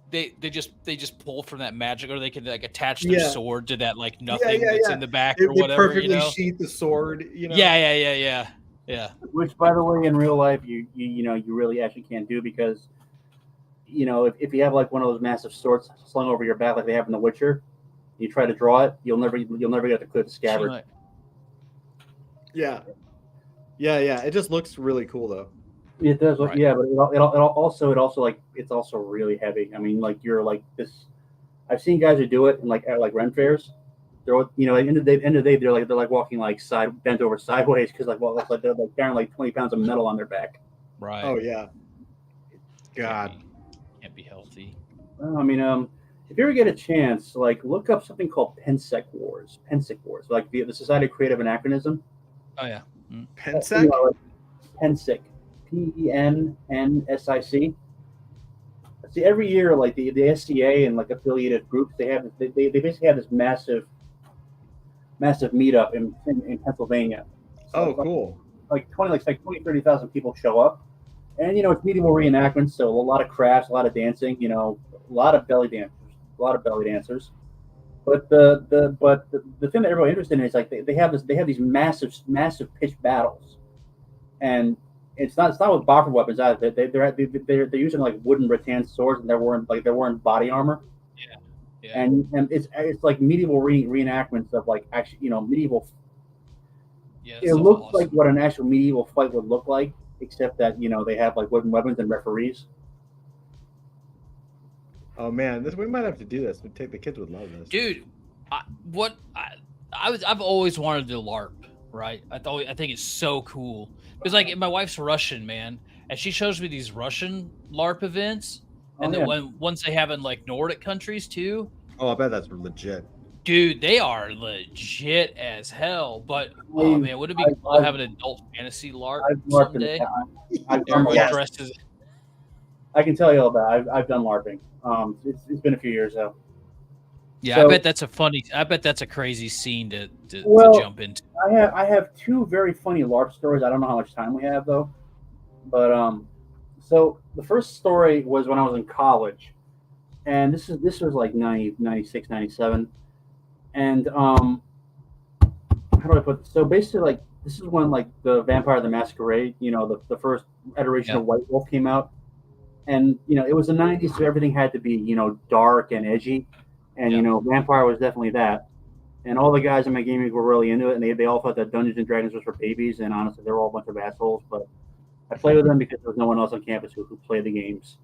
they just pull from that magic, or they can like attach their sword to that like nothing that's in the back or whatever. They perfectly sheath the sword. Yeah. Which, by the way, in real life, you really actually can't do because, if you have like one of those massive swords slung over your back like they have in The Witcher, you try to draw it, you'll never get to clip the scabbard. Yeah. It just looks really cool though. It does, Right. yeah, but it also like it's also really heavy. I mean, like you're like this. I've seen guys who do it in like at like rent fairs. They're at the end of the day, they're like walking like bent over sideways because like they're like carrying like 20 pounds of metal on their back. Right. Oh yeah. God. Can't be healthy. Well, I mean, if you ever get a chance, like look up something called Pensec Wars. Pensec Wars, like the Society of Creative Anachronism. Oh yeah. Pensec? Like Pensec, PENNSIC. See, every year, like the SCA and like affiliated groups, they basically have this massive meetup in Pennsylvania. So, Cool. Like 30,000 people show up, and it's medieval reenactments, so a lot of crafts, a lot of dancing, a lot of belly dancers. But the thing that everybody's interested in is like they have these massive pitched battles, and it's not with boffer weapons either. They're using like wooden rattan swords, and they're wearing body armor. Yeah. And it's like medieval reenactments of like actually medieval. Yeah. It looks like what an actual medieval fight would look like, except that they have like wooden weapons and referees. Oh man, we might have to do this. The kids would love this. Dude, I've always wanted to LARP, right? I think it's so cool because like my wife's Russian, man, and she shows me these Russian LARP events, and then once they have in like Nordic countries too. Oh, I bet that's legit. Dude, they are legit as hell. But oh man, would it be cool to have an adult fantasy LARP someday? Everyone dresses. I can tell you all about it. I've done LARPing. It's been a few years though. Yeah, so, I bet that's a crazy scene to jump into. I have two very funny LARP stories. I don't know how much time we have though. But so the first story was when I was in college. And this was like 96, 97. And how do I put this? So basically like this is when like the Vampire the Masquerade, the first iteration of White Wolf came out. And it was the 90s, so everything had to be dark and edgy, and Vampire was definitely that. And all the guys in my gaming were really into it, and they all thought that Dungeons and Dragons was for babies. And honestly, they were all a bunch of assholes. But I played with them because there was no one else on campus who played the games.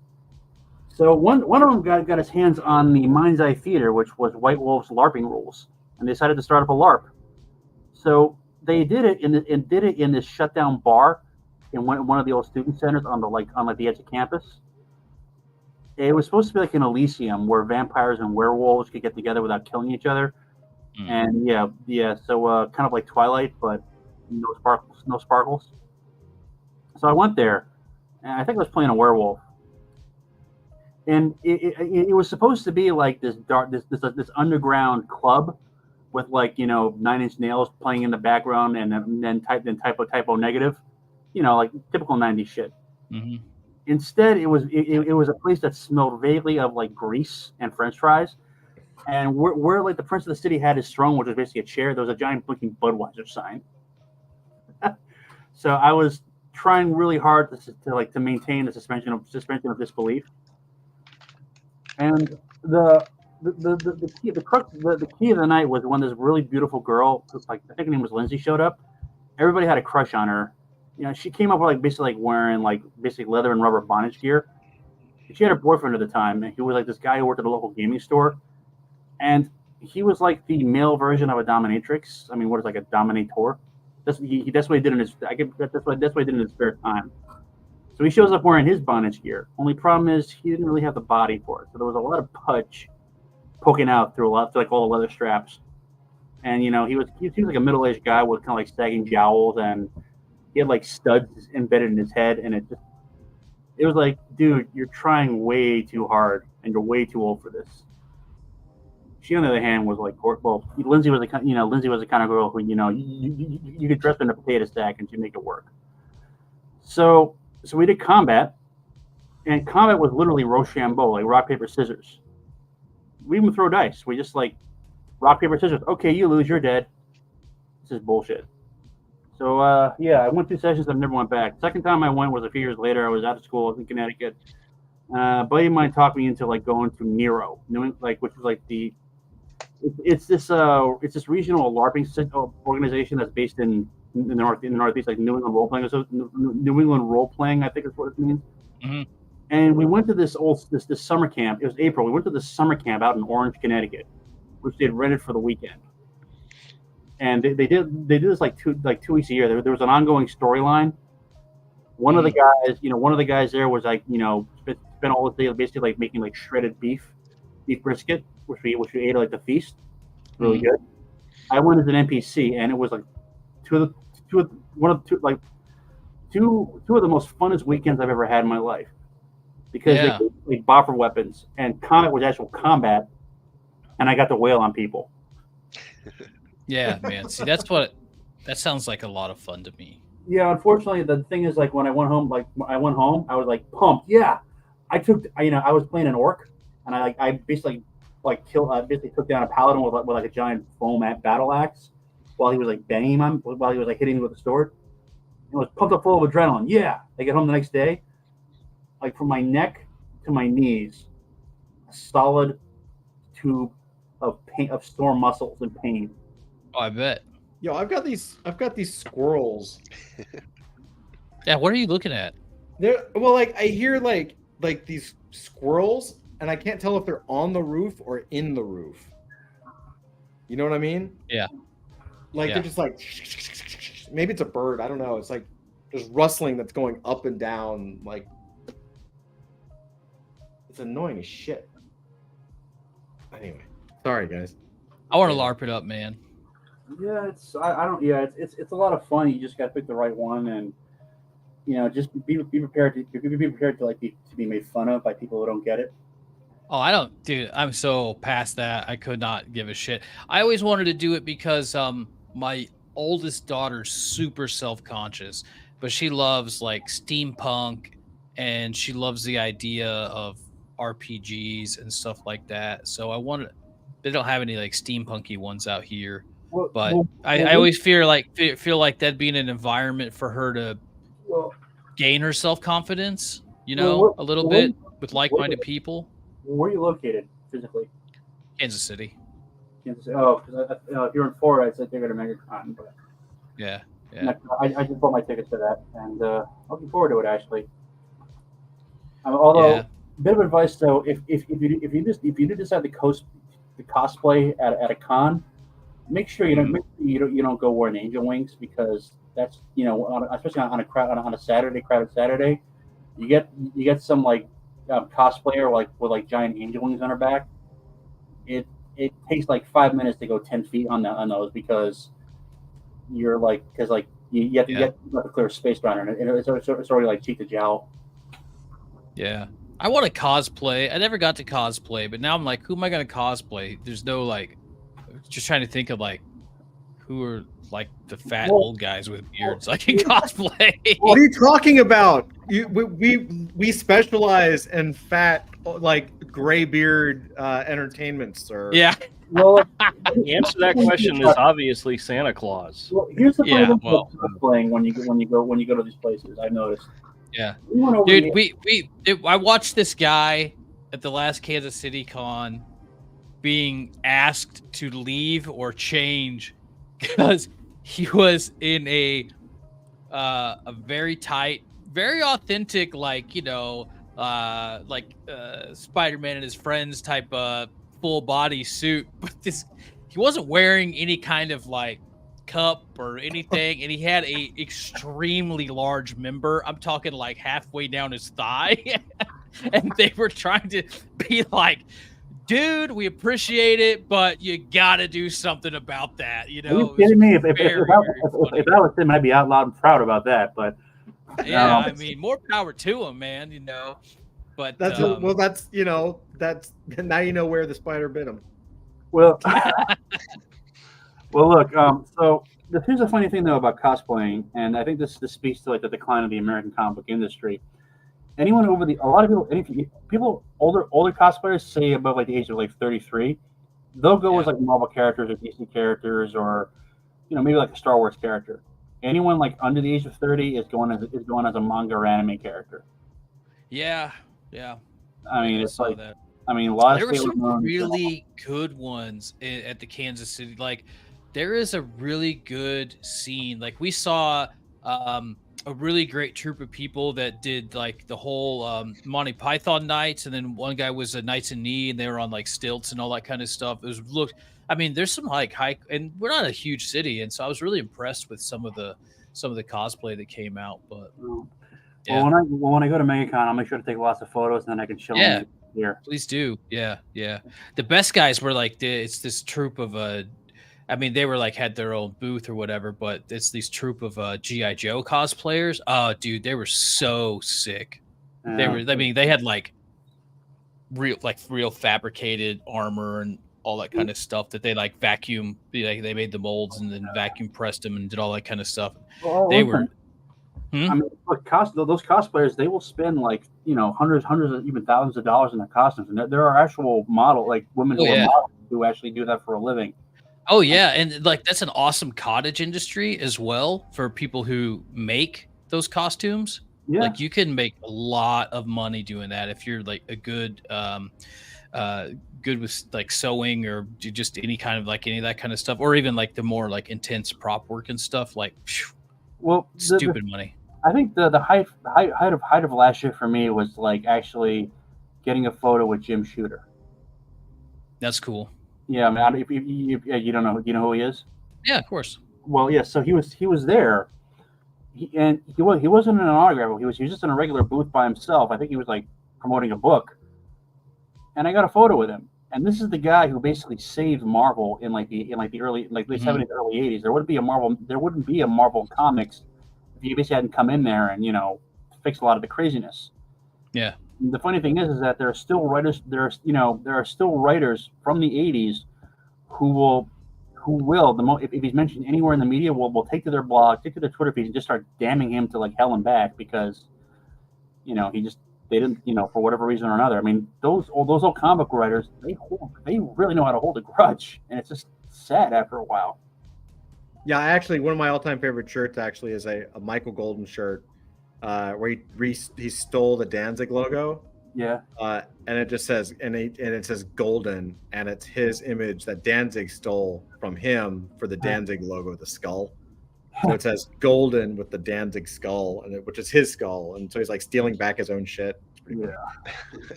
So one of them got his hands on the Mind's Eye Theater, which was White Wolf's LARPing rules, and they decided to start up a LARP. So they did it in this shutdown bar in one of the old student centers on the edge of campus. It was supposed to be like an Elysium where vampires and werewolves could get together without killing each other. And so kind of like Twilight, but no sparkles. So I went there, and I think I was playing a werewolf. And it was supposed to be like this this underground club with like 9 Inch Nails playing in the background, and then typo negative, like typical 90s shit. Mm-hmm. Instead, it was a place that smelled vaguely of like grease and French fries, and where like the Prince of the City had his throne, which was basically a chair, there was a giant blinking Budweiser sign. So I was trying really hard to maintain the suspension of disbelief. And the key of the night was when this really beautiful girl, like I think her name was Lindsay, showed up. Everybody had a crush on her. She came up with like basically like wearing like basically leather and rubber bondage gear. She had a boyfriend at the time, and he was like this guy who worked at a local gaming store, and he was like the male version of a dominatrix. I mean, what is like a dominator? That's what he did in his. That's what he did in his spare time. So he shows up wearing his bondage gear. Only problem is he didn't really have the body for it. So there was a lot of pudge poking out through all the leather straps. And he was like a middle-aged guy with kind of like sagging jowls, and he had like studs embedded in his head, and it was like, dude, you're trying way too hard, and you're way too old for this. She, on the other hand, was like, well, Lindsay was the kind of girl who you could dress in a potato sack and she'd make it work. So we did combat, and combat was literally Rochambeau, like rock paper scissors. We didn't even throw dice. We just like rock paper scissors. Okay, you lose, you're dead. This is bullshit. So I went 2 sessions. I never went back. Second time I went was a few years later. I was out of school in Connecticut. A buddy of mine talked me into like going to Nero, which was like it's this regional LARPing organization that's based in in the Northeast, like New England Role Playing. So New England Role Playing, I think is what it means. Mhm. And we went to this summer camp. It was April. We went to this summer camp out in Orange, Connecticut, which they had rented for the weekend. And they did this like 2 weeks a year. There was an ongoing storyline. One of the guys there was like, spent all day basically like making like shredded beef brisket, which we ate at like the feast. Really good. I went as an NPC, and it was like two of the most funnest weekends I've ever had in my life, because they bought for weapons, and combat was actual combat, and I got to wail on people. Yeah, man. See, that sounds like a lot of fun to me. Yeah, unfortunately, the thing is, like, when I went home, I was like pumped. Yeah, I was playing an orc, and I basically took down a paladin with like a giant foam battle axe, while he was like banging him, while he was like hitting me with a sword. I was pumped up full of adrenaline. Yeah, I get home the next day, like from my neck to my knees, a solid tube of pain, of sore muscles and pain. Oh, I bet. Yo, I've got these squirrels. Yeah, what are you looking at? Well, like I hear like these squirrels, and I can't tell if they're on the roof or in the roof. You know what I mean? Yeah. Like they're just like, maybe it's a bird. I don't know. It's like there's rustling that's going up and down. Like it's annoying as shit. Anyway, sorry guys. I want to LARP it up, man. Yeah, it's a lot of fun. You just got to pick the right one, and just be prepared to like be made fun of by people who don't get it. Oh, I don't, dude. I'm so past that. I could not give a shit. I always wanted to do it because my oldest daughter's super self-conscious, but she loves like steampunk, and she loves the idea of RPGs and stuff like that. So they don't have any like steampunky ones out here. But I always feel like that'd be in an environment for her to gain her self-confidence, a little bit with like-minded people. Where are you located physically? Kansas City. Oh, because if you're in Florida, I'd say they're going to MegaCon. But yeah. I just bought my tickets to that, and looking forward to it actually. Although, bit of advice though, if you do decide to cosplay at a con, make sure you don't go wearing angel wings, because that's especially on a crowded Saturday, you get some like cosplayer with like giant angel wings on her back. It takes like 5 minutes to go 10 feet on those, because you have to clear space around her, and it's already like cheek to jowl. Yeah. I want to cosplay. I never got to cosplay, but now I'm like, who am I going to cosplay? There's no like, just trying to think of like who are like the fat old guys with beards I can cosplay. What are you talking about? We specialize in fat, like gray beard entertainment, sir. Yeah. Well, The answer to that question is obviously Santa Claus. Well, here's the problem with cosplaying when you go to these places. I've noticed. Yeah, dude, I watched this guy at the last Kansas City con being asked to leave or change because he was in a very tight, very authentic, Spider-Man and his friends type of full body suit, but he wasn't wearing any kind of like cup or anything, and he had a extremely large member. I'm talking like halfway down his thigh. And they were trying to be like, dude, we appreciate it, but you gotta do something about that. Are you kidding me? If I was him, I'd be out loud and proud about that. But yeah, I mean, more power to him, man. But that's that's now you know where the spider bit him. Well, well, look. So here's a funny thing though about cosplaying, and I think this speaks to like the decline of the American comic book industry. A lot of people, older cosplayers, say above like the age of like 33, they'll go as like Marvel characters or DC characters, or maybe like a Star Wars character. Anyone like under the age of 30 is going as a manga or anime character. Yeah. I mean, it's like that. a lot of there were some really good ones at the Kansas City. Like there is a really good scene. Like we saw a really great troupe of people that did like the whole Monty Python nights, and then one guy was a Knights in Knee, and they were on like stilts and all that kind of stuff. It was I mean, there's some like high, and we're not a huge city, and so I was really impressed with some of the cosplay that came out. But yeah. Well, when I go to MegaCon, I'll make sure to take lots of photos, and then I can show them here. Please do. Yeah. The best guys were like it's this troupe of I mean, they were like had their own booth or whatever, but it's these troupe of GI Joe cosplayers. Oh, dude, they were so sick. They were. I mean, they had like real fabricated armor and all that kind of stuff that they like vacuum. Like they made the molds and then vacuum pressed them and did all that kind of stuff. They were. I mean, look, those cosplayers, they will spend like hundreds, even thousands of dollars in their costumes, and there are actual women who are models who actually do that for a living. Oh yeah, and like that's an awesome cottage industry as well for people who make those costumes. Yeah. Like you can make a lot of money doing that if you're like a good with like sewing or just any kind of like any of that kind of stuff, or even like the more like intense prop work and stuff. Like, stupid money. I think the height of last year for me was like actually getting a photo with Jim Shooter. That's cool. Yeah, I mean, if you don't know, you know who he is? Yeah, of course. Well, yeah. So he was there, he wasn't in an autograph. He was just in a regular booth by himself. I think he was like promoting a book, and I got a photo with him. And this is the guy who basically saved Marvel in the early late 70s, early 80s. There wouldn't be a Marvel comics if he basically hadn't come in there and fixed a lot of the craziness. Yeah. The funny thing is that there are still writers. There are still writers from the '80s who will if he's mentioned anywhere in the media, will take to their blog, take to their Twitter feed, and just start damning him to like hell and back because they didn't for whatever reason or another. I mean, those old comic writers, they really know how to hold a grudge, and it's just sad after a while. Yeah, actually, one of my all-time favorite shirts actually is a Michael Golden shirt. Where he stole the Danzig logo, and it just says and it says Golden, and it's his image that Danzig stole from him for the Danzig logo, the skull. So it says Golden with the Danzig skull, which is his skull, and so he's like stealing back his own shit. It's pretty cool.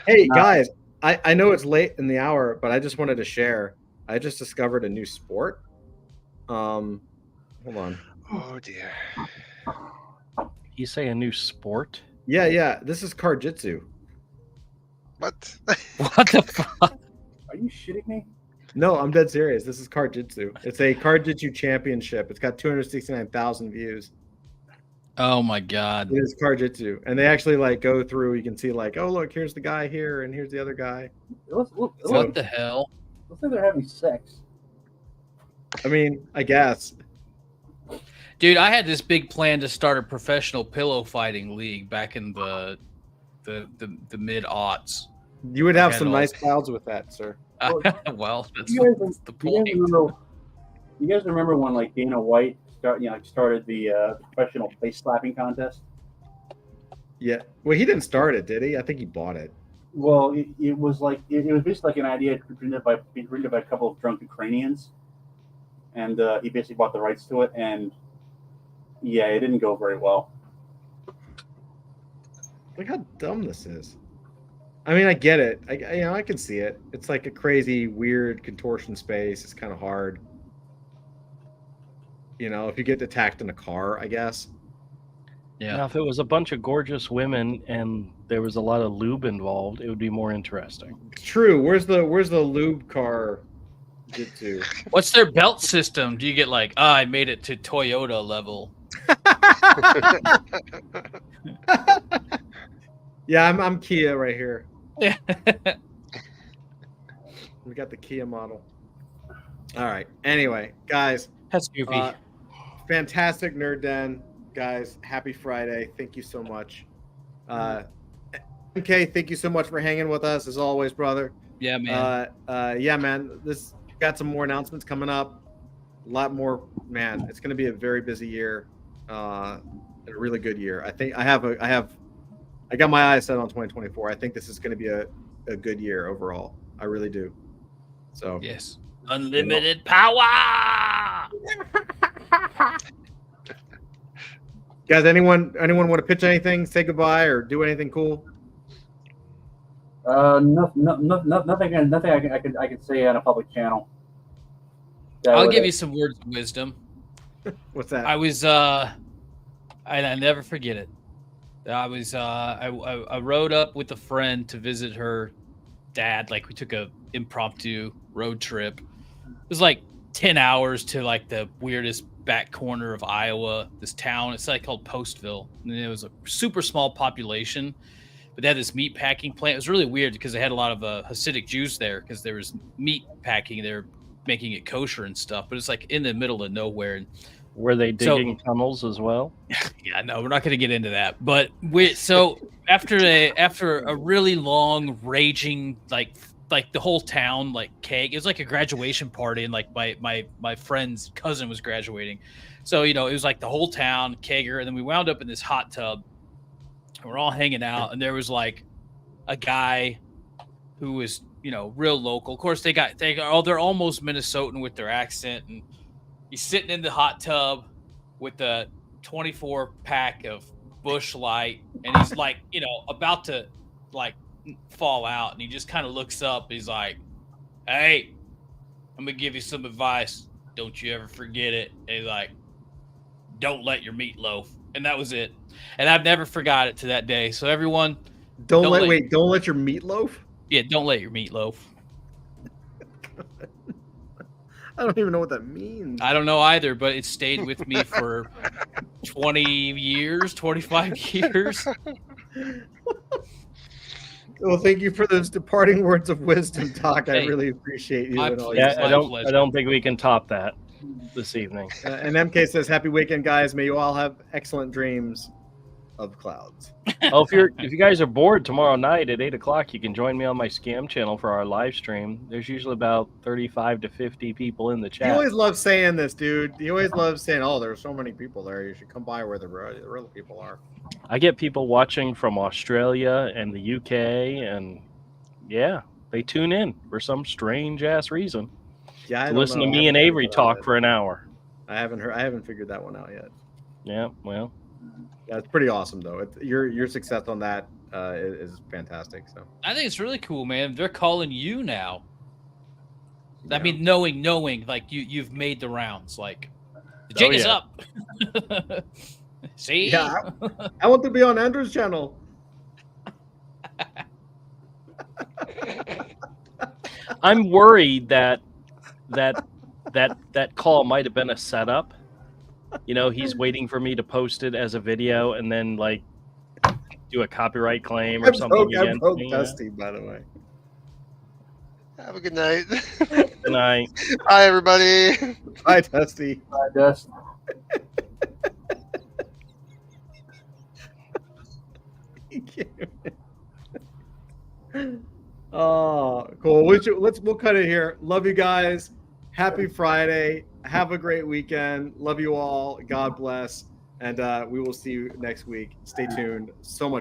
Hey guys, I know it's late in the hour, but I just wanted to share. I just discovered a new sport. Hold on. Oh dear. You say a new sport? Yeah. This is Card-Jitsu. What? What the fuck? Are you shitting me? No, I'm dead serious. This is Card-Jitsu. It's a Card-Jitsu championship. It's got 269,000 views. Oh my god. It is Card-Jitsu. And they actually like go through, you can see like, oh look, here's the guy here and here's the other guy. What the hell? Looks like they're having sex. I mean, I guess. Dude, I had this big plan to start a professional pillow fighting league back in the mid-aughts. You would have some nice clouds with that, sir. Well, that's the point. You guys remember when like Dana White started the professional face slapping contest? Yeah. Well, he didn't start it, did he? I think he bought it. Well, it was like it was basically like an idea written by a couple of drunk Ukrainians, and he basically bought the rights to it, and yeah, it didn't go very well. Look how dumb this is. I mean, I get it. I can see it. It's like a crazy, weird contortion space. It's kind of hard. If you get attacked in a car, I guess. Yeah. Now, if it was a bunch of gorgeous women and there was a lot of lube involved, it would be more interesting. True. Where's the lube car? Jitsu? What's their belt system? Do you get like, I made it to Toyota level? Yeah, I'm Kia right here. Yeah. We got the Kia model. All right. Anyway, guys. That's goofy. Fantastic Nerd Den. Guys, happy Friday. Thank you so much. MK, thank you so much for hanging with us as always, brother. Yeah, man. Yeah, man. This got some more announcements coming up. A lot more, man. It's going to be a very busy year. A really good year. I think I got my eyes set on 2024. I think this is going to be a good year overall. I really do. So yes, Unlimited power. Guys, anyone want to pitch anything, say goodbye, or do anything cool? Nothing I can say on a public channel. I'll give you some words of wisdom. What's that? I was I never forget it. I was I rode up with a friend to visit her dad. Like we took a impromptu road trip. It was like 10 hours to like the weirdest back corner of Iowa, this town. It's like called Postville. And it was a super small population, but they had this meat packing plant. It was really weird because they had a lot of Hasidic Jews there because there was meat packing. They're making it kosher and stuff, but it's like in the middle of nowhere. And Were they digging tunnels as well? yeah, no, we're not going to get into that. But after a really long raging like the whole town like keg, it was like a graduation party, and like my friend's cousin was graduating, so it was like the whole town kegger, and then we wound up in this hot tub, and we're all hanging out, and there was like a guy who was real local. Of course, they're almost Minnesotan with their accent, and he's sitting in the hot tub with a 24 pack of Busch Light, and he's like, about to like fall out, and he just kind of looks up. He's like, "Hey, I'm gonna give you some advice. Don't you ever forget it." And he's like, "Don't let your meat loaf." And that was it. And I've never forgot it to that day. So everyone, don't let your meat loaf. Yeah, don't let your meat loaf. I don't even know what that means. I don't know either, but it stayed with me for 20 years, 25 years. Well, thank you for those departing words of wisdom, Doc. Hey, I really appreciate you. And all Yeah, your I don't think we can top that this evening. And MK says, "Happy weekend, guys. May you all have excellent dreams of clouds." Oh, if you guys are bored tomorrow night at 8:00, you can join me on my scam channel for our live stream. There's usually about 35 to 50 people in the chat. He always loves saying this, dude. He always loves saying, "Oh, there's so many people there. You should come by where the real people are." I get people watching from Australia and the UK, and yeah, they tune in for some strange ass reason. Yeah, to listen to me and Avery talk for an hour. I haven't figured that one out yet. Yeah, well, that's pretty awesome though. Your success on that is fantastic. So I think it's really cool, man. They're calling you now. yeah. I mean, knowing like you've made the rounds. Like the jig is up. See? Yeah, I want to be on Andrew's channel. I'm worried that call might have been a setup. He's waiting for me to post it as a video and then like do a copyright claim or something I against broke me. Dusty, by the way. Have a good night. Good night. Bye, everybody. Bye, Dusty. Bye, Dust. Oh, cool. We'll cut it here. Love you guys. Happy Friday. Have a great weekend. Love you all. God bless. And we will see you next week. Stay tuned. So much